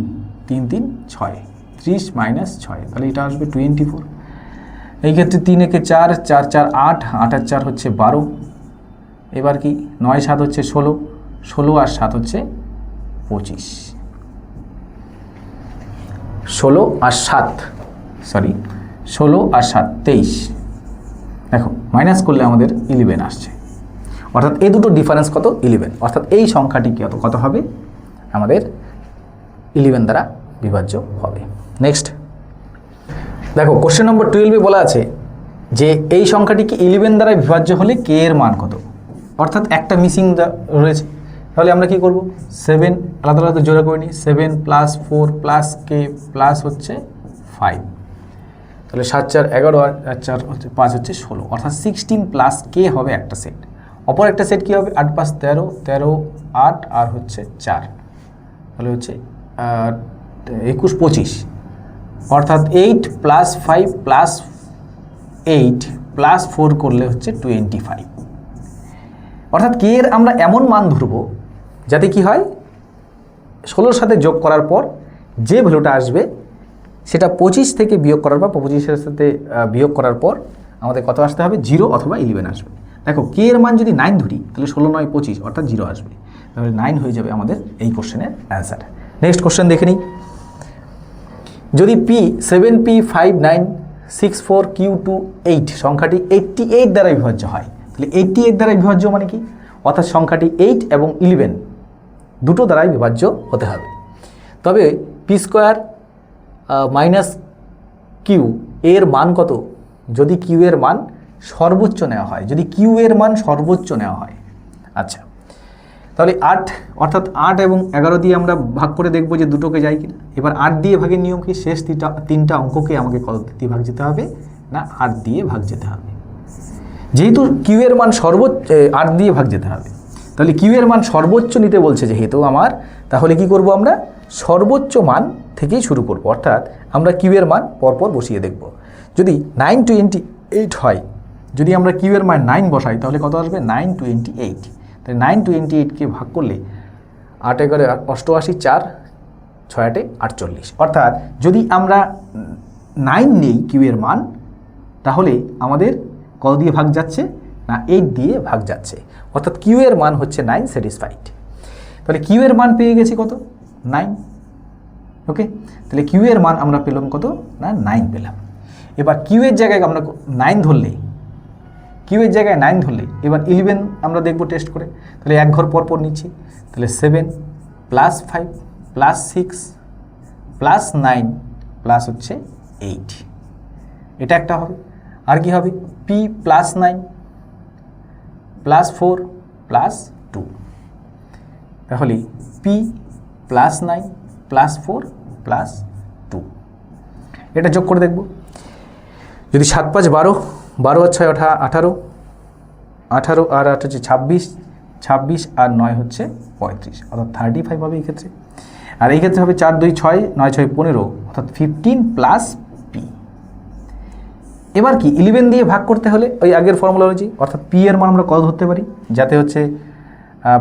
3 3 6, 30 মাইনাস 6, তাহলে এটা আসবে 24। এই ক্ষেত্রে 3 একে 4, 4 4 8, 8 আর 4 হচ্ছে 12। এবার কি 9 7 হচ্ছে 16, 16 আর 7 হচ্ছে 25, 16 আর 7 23। দেখো মাইনাস করলে আমাদের 11 আসছে, অর্থাৎ এই দুটো ডিফারেন্স কত, 11, অর্থাৎ এই সংখ্যাটি কত হবে, আমাদের 11 দ্বারা বিভাজ্য হবে। নেক্সট দেখো, কোশ্চেন নম্বর 12-এ বলা আছে যে এই সংখ্যাটি কি 11 দ্বারা বিভাজ্য হলে কে এর মান কত, অর্থাৎ একটা মিসিং রয়েছে। তাহলে আমরা কি করব, 7 আলাদা আলাদা জোড়া করে নিই, 7 + 4 + k প্লাস হচ্ছে 5, তাহলে 7 4 11 আর 4 হচ্ছে 5 হচ্ছে 16, অর্থাৎ 16 + k হবে একটা সেট। অপর একটা সেট কী হবে, 8 5 13, 13 8 আর হচ্ছে 4, তাহলে হচ্ছে 21 25, অর্থাৎ 8 + 5 + 8 + 4 করলে হচ্ছে 25। অর্থাৎ কে এর আমরা এমন মান ধরব যাতে কি হয়, 16-র সাথে যোগ করার পর যে ভ্যালুটা আসবে সেটা 25 থেকে বিয়োগ করার পর, 25-এর সাথে বিয়োগ করার পর আমাদের কত আসতে হবে, 0 অথবা 11 আসবে। দেখো কে এর মান যদি 9 ধরি, তাহলে 16 9 25, অর্থাৎ 0 আসবে, তাহলে 9 হয়ে যাবে আমাদের এই কোশ্চেনের অ্যান্সার। নেক্সট কোশ্চেন দেখে নিই, যদি p 7p 5 9 6 4 q 2 8 সংখ্যাটি 88 দ্বারা বিভাজ্য হয়, তাহলে 88 দ্বারা বিভাজ্য মানে কি, অর্থাৎ সংখ্যাটি 8 এবং 11 দুটো দ্বারাই বিভাজ্য হতে হবে। তবে p² - q এর মান কত, যদি q এর মান সর্বোচ্চ নেওয়া হয়, যদি q এর মান সর্বোচ্চ নেওয়া হয়। আচ্ছা, তাহলে 8 অর্থাৎ 8 এবং 11 দিয়ে আমরা ভাগ করে দেখব যে দুটোকে যায় কিনা। এবার 8 দিয়ে ভাগের নিয়ম কি, শেষ তিনটা অঙ্ককে আমাকে কত দিয়ে ভাগ যেতে হবে না 8 দিয়ে ভাগ যেতে হবে। যেহেতু কিউ এর মান সর্বোচ্চ 8 দিয়ে ভাগ যেতে হবে, তাহলে কিউ এর মান সর্বোচ্চ নিতে বলছে যেহেতু আমার, তাহলে কি করব আমরা সর্বোচ্চ মান থেকেই শুরু করব। অর্থাৎ আমরা কিউ এর মান পরপর বসিয়ে দেখব। যদি 928 হয়, যদি আমরা কিউ এর মান 9 বসাই তাহলে কত আসবে 928। তাহলে 928কে ভাগ করলে 8 11 88, 4 6 8 48। অর্থাৎ যদি আমরা 9 নেই কিউ এর মান, তাহলে আমাদের কত দিয়ে ভাগ যাচ্ছে না 8 দিয়ে ভাগ যাচ্ছে। অর্থাৎ কিউ এর মান হচ্ছে 9 স্যাটিসফাইড। তাহলে কিউ এর মান পেয়ে গেছি কত 9। ওকে, তাহলে কিউ এর মান আমরা পেলাম কত না 9 পেলাম। এবার কিউ এর জায়গায় আমরা 9 ধরলে, কিউ এর জায়গায় 9 ধরলে এবার 11 আমরা দেখব টেস্ট করে। তাহলে এক ঘর পর নিচ্ছি। তাহলে 7 প্লাস 5 প্লাস 6 প্লাস 9 প্লাস হচ্ছে 8, এটা একটা হবে। আর কি হবে পি প্লাস 9 প্লাস 4 প্লাস 2। তাহলে পি প্লাস 9 প্লাস 4 প্লাস 2, এটা যোগ করে দেখব। যদি 7 5 12, 12 আর 6 18, 18 আর 8 হচ্ছে 26, 26 আর 9 হচ্ছে 35, অর্থাৎ 35 হবে এই ক্ষেত্রে। আর এই ক্ষেত্রে হবে 4 2 6 9 6 15, অর্থাৎ 15 প্লাস পি। এবার কি 11 দিয়ে ভাগ করতে হলে ওই আগের ফর্মুলা অনুযায়ী, অর্থাৎ পি এর মান আমরা কত ধরতে পারি, যাতে হচ্ছে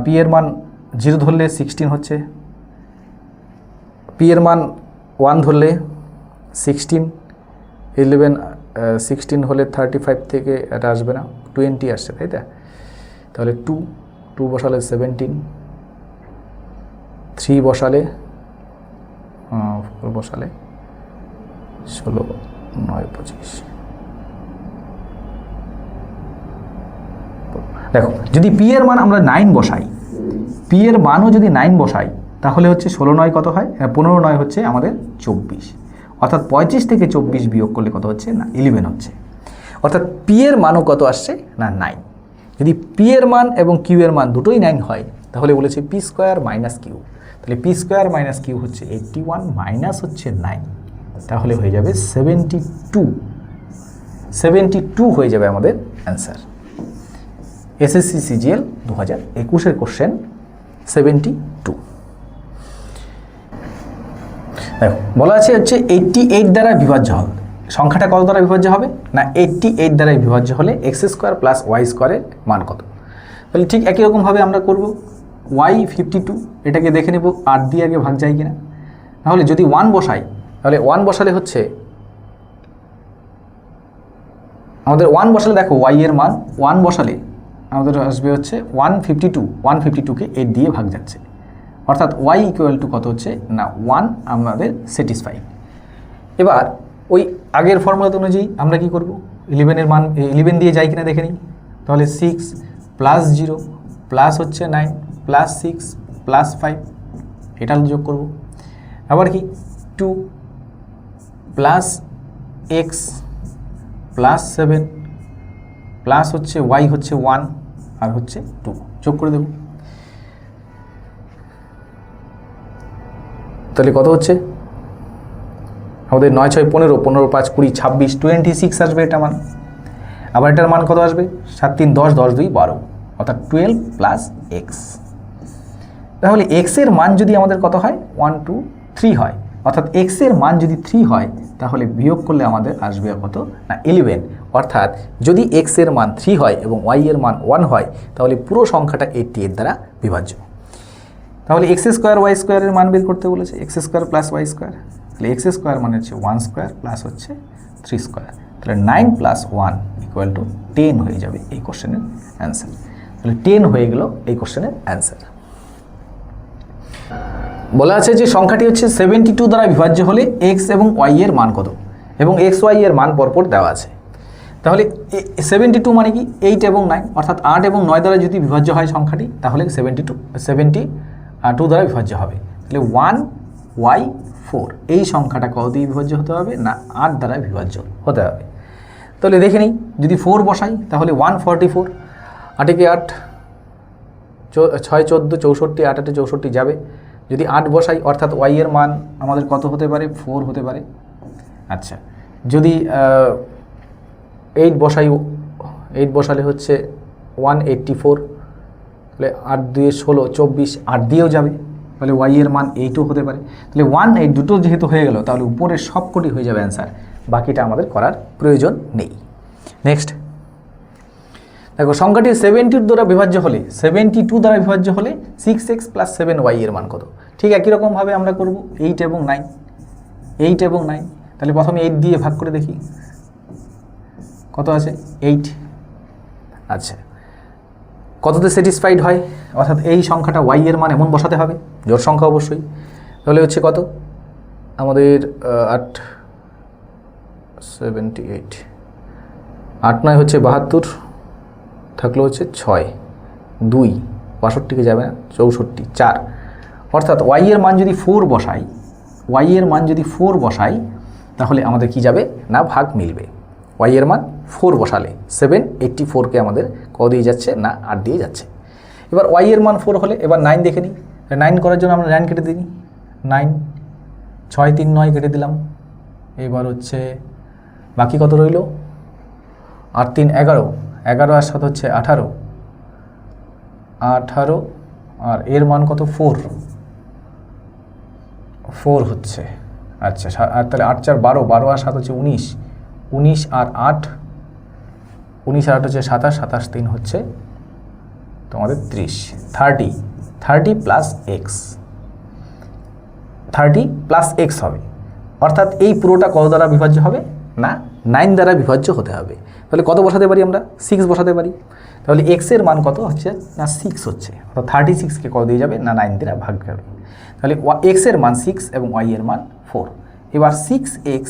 পি এর মান 0 ধরলে 16 হচ্ছে, পি এর মান 1 ধরলে 16, 11 16 হলে 35 থেকে এটা আসবে না 20 আসছে, তাই তো? তাহলে 2 বসালে 17, 3 বসালে 4 বসালে 16 9 25। দেখো যদি পি এর মান আমরা 9 বসাই, পি এর মানও যদি 9 বসাই, তাহলে হচ্ছে 16 9 কত হয়, 15 9 হচ্ছে আমাদের 24, অর্থাৎ 35 থেকে 24 বিয়োগ করলে কত হচ্ছে না 11 হচ্ছে। অর্থাৎ পি এর মানও কত আসছে না 9। যদি পি এর মান এবং কিউ এর মান দুটোই 9 হয়, তাহলে বলেছে পি স্কোয়ার মাইনাস কিউ। তাহলে পি স্কোয়ার মাইনাস কিউ হচ্ছে 81 মাইনাস হচ্ছে 9, তাহলে হয়ে যাবে 72 হয়ে যাবে আমাদের অ্যান্সার। SSC CGL 2021 question 72। দেখো বলা আছে হচ্ছে 88 দ্বারা বিভাজ্য হবে, সংখ্যাটা কত দ্বারা বিভাজ্য হবে না 88 দ্বারা বিভাজ্য হলে এক্স স্কোয়ার প্লাস ওয়াই স্কোয়ারের মান কত। তাহলে ঠিক একই রকমভাবে আমরা করব ওয়াই 52, এটাকে দেখে নেব 8 দিয়ে আগে ভাগ যায় কিনা। তাহলে যদি 1 বসাই, তাহলে 1 বসালে হচ্ছে আমাদের 1 বসালে দেখো ওয়াই এর মান 1 বসালে আমাদের আসবে হচ্ছে 152কে 8 দিয়ে ভাগ যাচ্ছে, অর্থাৎ ওয়াই ইকুয়াল টু কত হচ্ছে না 1 আমাদের স্যাটিসফাই। এবার ওই আগের ফর্মুলা অনুযায়ী আমরা কি করব, 11 এর মান 11 দিয়ে যায় কিনা দেখে নিই। তাহলে 6 প্লাস 0 প্লাস হচ্ছে 9 প্লাস 6 প্লাস 5, এটা যোগ করব। আবার কি 2 প্লাস এক্স প্লাস 7 প্লাস হচ্ছে ওয়াই হচ্ছে 1 আর হচ্ছে 2, যোগ করে দেব। তাহলে কত হচ্ছে আমাদের 9 6 15, 15 5 20 26, 26 আসবে এটা মান। আবার এটার মান কত আসবে 7 3 10, 10 2 12, অর্থাৎ 12 প্লাস এক্স। তাহলে এক্স এর মান যদি আমাদের কত হয় 1 2 3 হয়, অর্থাৎ এক্স এর মান যদি 3 হয়, তাহলে বিয়োগ করলে আমাদের আসবে কত না 11। অর্থাৎ যদি এক্স এর মান 3 হয় এবং ওয়াই এর মান 1 হয়, তাহলে পুরো সংখ্যাটা 88 দ্বারা বিভাজ্য। তাহলে এক্স স্কোয়ার ওয়াই স্কোয়ারের মান বের করতে বলেছে, x square plus y square. তাহলে এক্স স্কোয়ার মানে হচ্ছে 1 স্কোয়ার প্লাস হচ্ছে 3 স্কোয়ার, তাহলে 9 প্লাস 1 ইকুয়াল টু 10 হয়ে যাবে এই কোশ্চেনের অ্যান্সার। তাহলে 10 হয়ে গেল এই কোশ্চেনের অ্যান্সার। বলা আছে যে সংখ্যাটি হচ্ছে 72 দ্বারা বিভাজ্য হলে এক্স এবং ওয়াই এর মান কত, এবং এক্স ওয়াই এর মান পরপর দেওয়া আছে। তাহলে 72 মানে কি 8 এবং 9, অর্থাৎ 8 এবং 9 দ্বারা যদি বিভাজ্য হয় সংখ্যাটি, তাহলে 72 দ্বারা বিভাজ্য হবে। তাহলে 1y4 এই সংখ্যাটা কত দিয়ে বিভাজ্য হতে হবে না 8 দ্বারা বিভাজ্য হতে হবে। তাহলে দেখে নিই, যদি 4 বসাই তাহলে 144, 8 কে 8 6 14 64 8 8 64 যাবে। যদি 8 বসাই অর্থাৎ ওয়াই এর মান আমাদের কত হতে পারে 4 হতে পারে। আচ্ছা যদি 8 বসাই 8 বসালে হচ্ছে 184, তাহলে 8 2 16 24 8 দিয়েও যাবে, তাহলে ওয়াই এর মান 8ও হতে পারে। তাহলে 1 8 দুটো যেহেতু হয়ে গেল তাহলে উপরের সবকটি হয়ে যাবে অ্যান্সার, বাকিটা আমাদের করার প্রয়োজন নেই। নেক্সট দেখো সংখ্যাটি 72 দ্বারা বিভাজ্য হলে 72 দ্বারা বিভাজ্য হলে 6x + 7y এর মান কত? ঠিক একই রকমভাবে আমরা করব 8 এবং 9, 8 এবং 9। তাহলে প্রথমে 8 দিয়ে ভাগ করে দেখি কত আছে 8। আচ্ছা কততে স্যাটিসফাইড হয়, অর্থাৎ এই সংখ্যাটা y এর মান এমন বসাতে হবে, জোড় সংখ্যা অবশ্যই। তাহলে হচ্ছে কত আমাদের 8 78, 8 9 হচ্ছে 72, থাকলো হচ্ছে 6 2 62কে যাবে না 64 4, অর্থাৎ y এর মান যদি 4 বসাই, y এর মান যদি 4 বসাই তাহলে আমাদের কি যাবে না ভাগ মিলবে। y এর মান 4 বসালে 784কে আমাদের কত দিয়ে যাচ্ছে না 8 দিয়ে যাচ্ছে। এবার y এর মান 4 হলে এবার 9 দেখে নিই, 9 করার জন্য আমরা 9 কেটে দিই, 9 6 3 9 কেটে দিলাম। এবার হচ্ছে বাকি কত রইল 8 3 11, 11 আর 7 হচ্ছে 18, 18 আর এর মান কত 4 হচ্ছে। আচ্ছা আর তাহলে 8 4 12, 12 আর 7 হচ্ছে 19, 19 আর 8, 19 আর 8 হচ্ছে 27, 27 3 হচ্ছে তোমাদের 30, 30 প্লাস এক্স, 30 প্লাস এক্স হবে। অর্থাৎ এই পুরোটা কত দ্বারা বিভাজ্য হবে না 9 দ্বারা বিভাজ্য হতে হবে। তাহলে কত বসাতে পারি আমরা 6 বসাতে পারি। তাহলে এক্স এর মান কত হচ্ছে না 6 হচ্ছে, অর্থাৎ 36কে কত দিয়ে যাবে না 9 দ্বারা ভাগ করবে। তাহলে এক্স এর মান 6 এবং ওয়াই এর মান 4। এবার 6x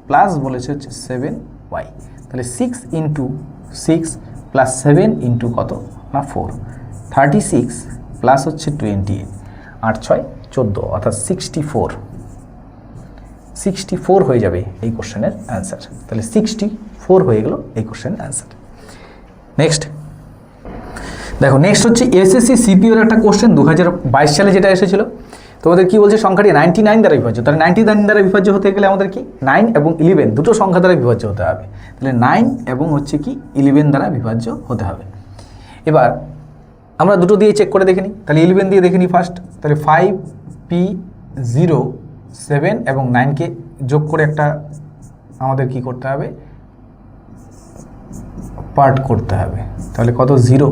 প্লাস বলেছে হচ্ছে 7y, তাহলে 6 ইন্টু 6 প্লাস 7 ইন্টু কত না 4, 36 প্লাস হচ্ছে 28, 8 6 14, অর্থাৎ 64 হয়ে যাবে এই কোশ্চেনের অ্যান্সার। তাহলে 64 হয়ে গেল এই কোশ্চেনের অ্যান্সার। নেক্সট দেখো, নেক্সট হচ্ছে এসএসসি সিপিওর একটা কোশ্চেন 2022 সালে যেটা এসেছিল। তোমাদের কি বলছে সংখ্যাটি 99 দ্বারা বিভাজ্য। তাহলে 99 দ্বারা বিভাজ্য হতে গেলে আমাদের কি 9 এবং 11 দুটো সংখ্যা দ্বারা বিভাজ্য হতে হবে। তাহলে 9 এবং হচ্ছে কি 11 দ্বারা বিভাজ্য হতে হবে। এবার আমরা দুটো দিয়ে চেক করে দেখে নিই। তাহলে 11 দিয়ে দেখে নিই ফার্স্ট। তাহলে 5 p 0 7 এবং 9কে যোগ করে একটা আমাদের কি করতে হবে পার্ট করতে হবে। তাহলে কত 0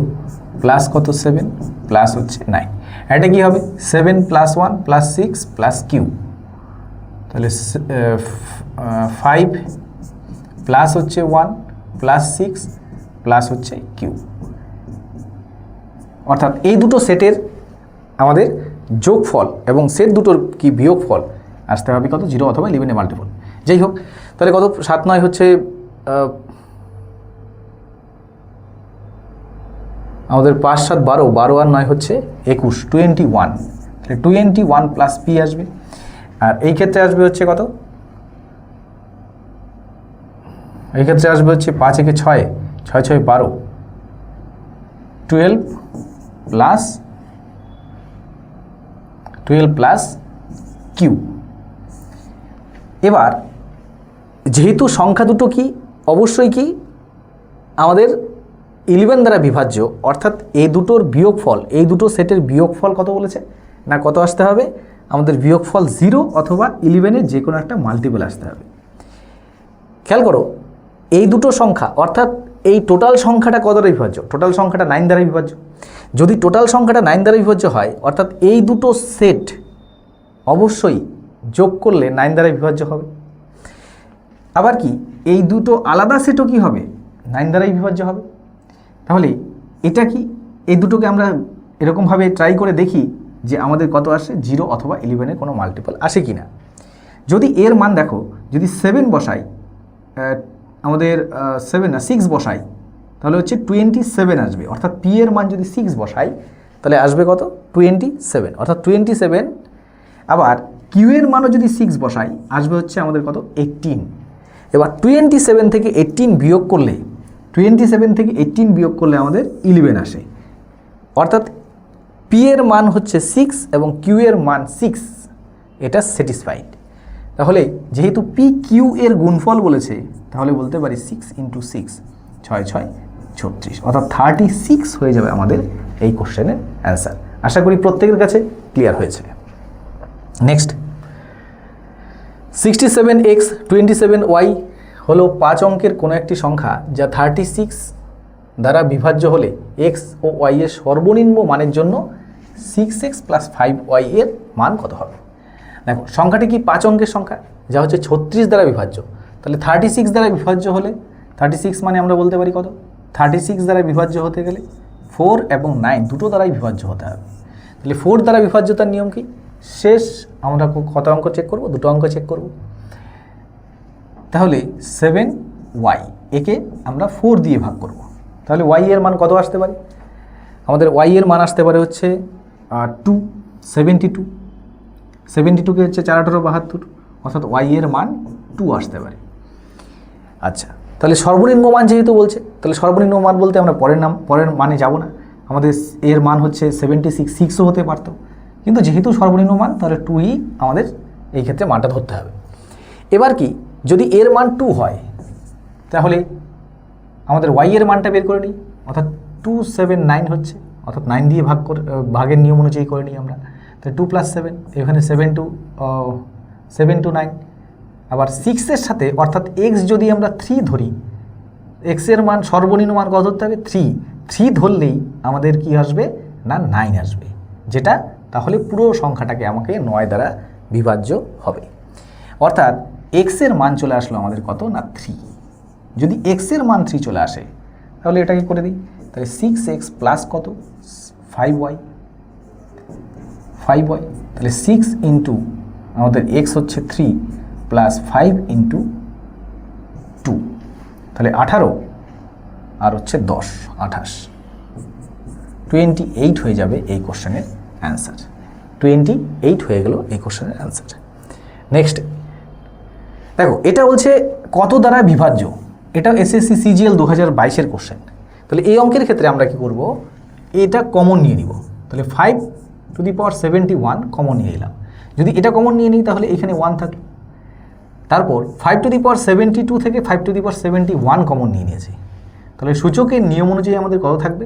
প্লাস কত 7 প্লাস হচ্ছে 9, এটা কি হবে 7 প্লাস 1 প্লাস 6 প্লাস কিউ। তাহলে 5 প্লাস হচ্ছে 1 প্লাস 6 প্লাস হচ্ছে কিউ, অর্থাৎ এই দুটো সেটের আমাদের যোগফল এবং সেট দুটোর কি বিয়োগফল আসতে হবে কত 0 অথবা 11 এর মাল্টিপল। যাই হোক, তাহলে কত 7 9 হচ্ছে আমাদের 5 7 12, 12 আর 9 হচ্ছে 21, 21। তাহলে 21 প্লাস পি আসবে। আর এই ক্ষেত্রে আসবে হচ্ছে কত, এই ক্ষেত্রে আসবে হচ্ছে 5 একে 6, 6 6 12, 12 প্লাস কিউ। এবার যেহেতু সংখ্যা দুটো কি অবশ্যই কি আমাদের 11 দ্বারা বিভাজ্য, অর্থাৎ এই দুটোর বিয়োগফল, এই দুটো সেটের বিয়োগফল কত বলেছে না কত আসতে হবে আমাদের বিয়োগফল 0 অথবা 11-এর যে কোনো একটা মাল্টিপল আসতে হবে। খেয়াল করো এই দুটো সংখ্যা, অর্থাৎ এই টোটাল সংখ্যাটা কত দ্বারা বিভাজ্য, টোটাল সংখ্যাটা 9 দ্বারা বিভাজ্য। যদি টোটাল সংখ্যাটা 9 দ্বারা বিভাজ্য হয়, অর্থাৎ এই দুটো সেট অবশ্যই যোগ করলে 9 দ্বারা বিভাজ্য হবে। আবার কি এই দুটো আলাদা সেটও কি হবে 9 দ্বারাই বিভাজ্য হবে। তাহলে এটা কি এই দুটোকে আমরা এরকমভাবে ট্রাই করে দেখি যে আমাদের কত আসে 0 অথবা 11-এর কোনো মাল্টিপল আসে কি না। যদি এর মান দেখো, যদি 7 বসাই আমাদের 7 না 6 বসাই তাহলে হচ্ছে 27 আসবে, অর্থাৎ পি এর মান যদি 6 বসাই তাহলে আসবে কত 27, অর্থাৎ 27। আবার কিউ এর মানও যদি 6 বসাই আসবে হচ্ছে আমাদের কত 18। এবার 27 থেকে 18 বিয়োগ করলে, 27 থেকে 18 বিয়োগ করলে আমাদের 11 আসে, অর্থাৎ পি এর মান হচ্ছে 6 এবং কিউ এর মান 6, এটা স্যাটিসফাইড। তাহলে যেহেতু পি কিউ এর গুণফল বলেছে, তাহলে বলতে পারি 6 × 6 6 6 36, অর্থাৎ 36 হয়ে যাবে আমাদের এই কোশ্চেনের অ্যান্সার। আশা করি প্রত্যেকের কাছে ক্লিয়ার হয়েছে। নেক্সট, 67x 27y হলো 5 অঙ্কের কোনো একটি সংখ্যা যা 36 দ্বারা বিভাজ্য হলে x ও y এর সর্বনিম্ন মানের জন্য 6x + 5y এর মান কত হবে। দেখো, সংখ্যাটি কি 5 অঙ্কের সংখ্যা যা হচ্ছে 36 দ্বারা বিভাজ্য। তাহলে 36 দ্বারা বিভাজ্য হলে 36 মানে আমরা বলতে পারি কত, 36 দ্বারা বিভাজ্য হতে গেলে 4 এবং 9 দুটো দ্বারাই বিভাজ্য হতে হবে। তাহলে 4 দ্বারা বিভাজ্যতার নিয়ম কি, শেষ আমরা কত অঙ্ক চেক করব, দুটো অঙ্ক চেক করব। তাহলে 7y, একে আমরা 4 দিয়ে ভাগ করব। তাহলে y এর মান কত আসতে পারে, আমাদের y এর মান আসতে পারে হচ্ছে 2, 72, 72কে হচ্ছে 4 18 72, অর্থাৎ y এর মান 2 আসতে পারে। আচ্ছা, তাহলে সর্বনিম্ন মান যেহেতু বলছে, তাহলে সর্বনিম্ন মান বলতে আমরা পরের মানে যাব না, আমাদের এর মান হচ্ছে 76, 6ও হতে পারতো, কিন্তু যেহেতু সর্বনিম্ন মান তাহলে 2ই আমাদের এই ক্ষেত্রে মানটা ধরতে হবে। এবার কি, যদি এর মান 2 হয় তাহলে আমাদের y এর মানটা বের করে নিই, অর্থাৎ 279 হচ্ছে, অর্থাৎ 9 দিয়ে ভাগের নিয়ম অনুযায়ী করে নিই আমরা। তাহলে 2 + 7, এখানে 7 to 9, আবার 6 এর সাথে অর্থাৎ x যদি আমরা 3 ধরি, x এর মান সর্বনিম্ন মান কত ধরতে হবে, 3 ধরলেই আমাদের কি আসবে না 9 আসবে, যেটা তাহলে পুরো সংখ্যাটাকে আমাকে 9 দ্বারা বিভাজ্য হবে। অর্থাৎ x এর মান চলে আসলো আমাদের কত না 3। যদি x এর মান 3 চলে আসে তাহলে এটাকে করে দিই, তাহলে 6x প্লাস কত 5y, তাহলে 6 × আমাদের x হচ্ছে 3 প্লাস 5 × 2, তাহলে 18 আর হচ্ছে 10 28, 28 হয়ে যাবে এই কোশ্চেনের অ্যান্সার। 28 হয়ে গেল এই কোশ্চেনের অ্যান্সার। নেক্সট দেখো, এটা বলছে কত দ্বারা বিভাজ্য, এটা এসএসসি সিজিএল 2022-এর কোশ্চেন। তাহলে এই অঙ্কের ক্ষেত্রে আমরা কি করব, এটা কমন নিয়ে নিব। তাহলে 5^71 কমন নিয়ে নিলাম। যদি এটা কমন নিয়ে নিই তাহলে এখানে 1 থাকলো। তারপর 5^72 থেকে 5^71 কমন নিয়ে নিয়েছি। তাহলে সূচকের নিয়ম অনুযায়ী আমাদের কত থাকবে,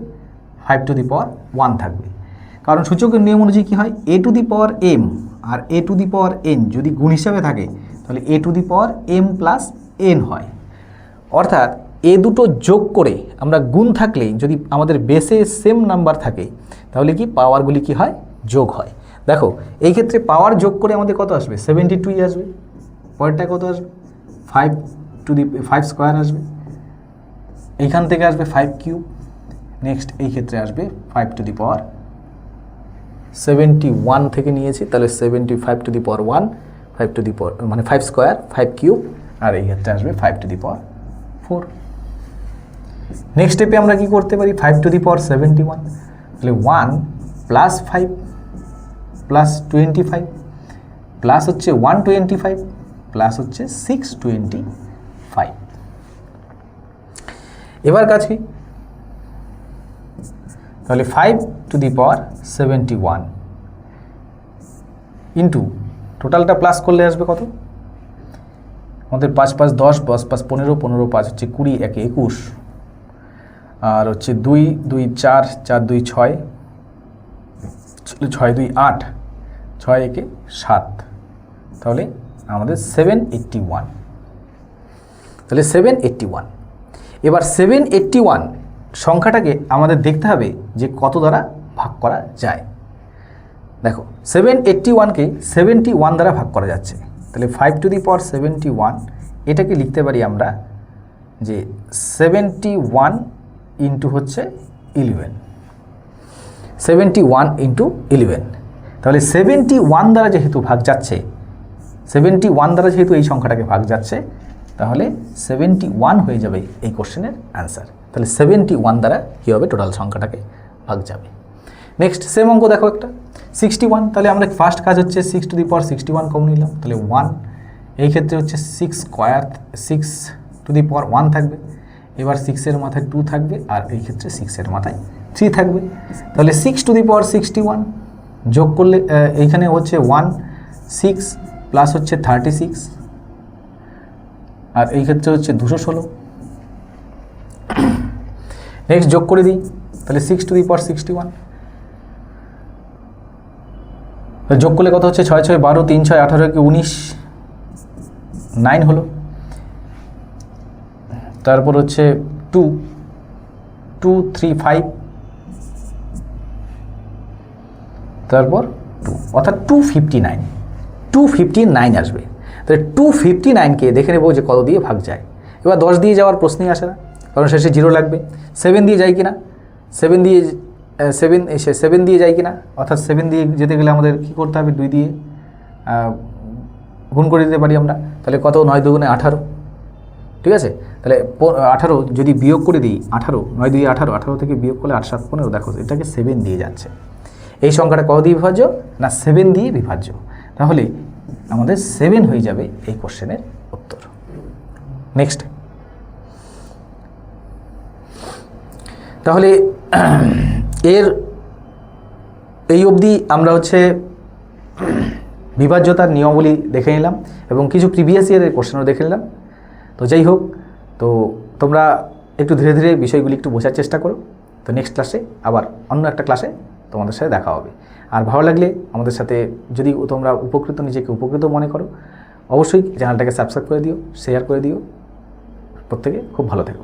5^1 থাকবে। কারণ সূচকের নিয়ম অনুযায়ী কী হয়, a⁴m আর a⁴n যদি গুণ হিসাবে থাকে তাহলে a⁴m + n হয়। অর্থাৎ এ দুটো যোগ করে আমরা গুণ থাকলেই যদি আমাদের বেসে সেম নাম্বার থাকে তাহলে কি পাওয়ারগুলি কি হয়, যোগ হয়। দেখো এই ক্ষেত্রে পাওয়ার যোগ করে আমাদের কত আসবে, 72 আসবে। পরেরটা কত আসবে, 5 স্কোয়ার আসবে। এইখান থেকে আসবে 5 কিউব। নেক্সট এই ক্ষেত্রে আসবে 5^71 থেকে নিয়েছি, তাহলে 5^1, 5 মানে 5 স্কোয়ার 5 কিউব, আর এই ক্ষেত্রে আসবে 5^4। নেক্সট স্টেপে আমরা কি করতে পারি, 5^71, তাহলে 1 + 5 + 25 প্লাস হচ্ছে 125 প্লাস হচ্ছে 625। এবার কাজ কি, তাহলে 5^71 ইন্টু টোটালটা প্লাস করলে আসবে কত, আমাদের 5 × 5 = 10, 10 × 5 = 15, 15 × 5 হচ্ছে 20, 1 = 21, আর হচ্ছে 2 2 4, 4 2 6, 6 2 8, 6 1 7, তাহলে আমাদের 781। তাহলে 781। এবার 781 সংখ্যাটাকে আমাদের দেখতে হবে যে কত দ্বারা ভাগ করা যায়। দেখো 781কে 71 দ্বারা ভাগ করা যাচ্ছে, তাহলে 5^71 এটাকে লিখতে পারি আমরা যে 71 ইন্টু হচ্ছে 11, 71 × 11। তাহলে 71 দ্বারা যেহেতু ভাগ যাচ্ছে, 71 দ্বারা যেহেতু এই সংখ্যাটাকে ভাগ যাচ্ছে, তাহলে 71 হয়ে যাবে এই কোশ্চেনের অ্যান্সার। তাহলে 71 দ্বারা কী হবে, টোটাল সংখ্যাটাকে ভাগ যাবে। নেক্সট সেম অঙ্ক দেখো একটা 61, তাহলে আমরা ফার্স্ট কাজ হচ্ছে 6^61 কমন নিলাম, তাহলে 1, এই ক্ষেত্রে হচ্ছে 6 স্কোয়ার 6^1 থাকবে। এবার 6 এর মাথায় 2 থাকবে, আর এই ক্ষেত্রে 6 এর মাথায় 3 থাকবে। তাহলে 6^61 যোগ করলে এইখানে হচ্ছে 1 6 প্লাস হচ্ছে 36 আর এই ক্ষেত্রে হচ্ছে 216। নেক্সট যোগ করে দিই, তাহলে 6^61 যোগ করলে কত হচ্ছে 6 6 12 3 6 18 19 9 হলো। তারপর হচ্ছে 2 2 3 5 তারপর 2 অর্থাৎ 259 আসবে। তাহলে 259কে দেখে নেব যে কত দিয়ে ভাগ যায়। এবার 10 দিয়ে যাওয়ার প্রশ্নই আসে না, কারণ শেষে 0 লাগবে। 7 দিয়ে যায় কিনা, 7 দিয়ে যায় কিনা, অর্থাৎ 7 দিয়ে যেতে গেলে আমাদের কী করতে হবে, 2 দিয়ে গুণ করে দিতে পারি আমরা। তাহলে কত, 9 2 18, ঠিক আছে। তাহলে 18 যদি বিয়োগ করে দিই, 18 9 2 18, 18 থেকে বিয়োগ করলে 8 7 15, দেখো এটাকে 7 দিয়ে যাচ্ছে। এই সংখ্যাটা কত দিয়ে বিভাজ্য না 7 দিয়ে বিভাজ্য। তাহলে আমাদের 7 হয়ে যাবে এই কোশ্চেনের উত্তর। নেক্সট, তাহলে এই অবধি আমরা হচ্ছে বিভাজ্যতার নিয়মাবলী দেখে নিলাম এবং কিছু প্রিভিয়াস ইয়ারের কোশ্চেনও দেখে নিলাম। তো যাই হোক, তো তোমরা একটু ধীরে ধীরে বিষয়গুলি একটু বোঝার চেষ্টা করো। তো নেক্সট ক্লাসে আবার অন্য একটা ক্লাসে তোমাদের সাথে দেখা হবে। আর ভালো লাগলে আমাদের সাথে যদি তোমরা নিজেকে উপকৃত মনে করো, অবশ্যই চ্যানেলটাকে সাবস্ক্রাইব করে দিও, শেয়ার করে দিও। প্রত্যেকে খুব ভালো থেকো।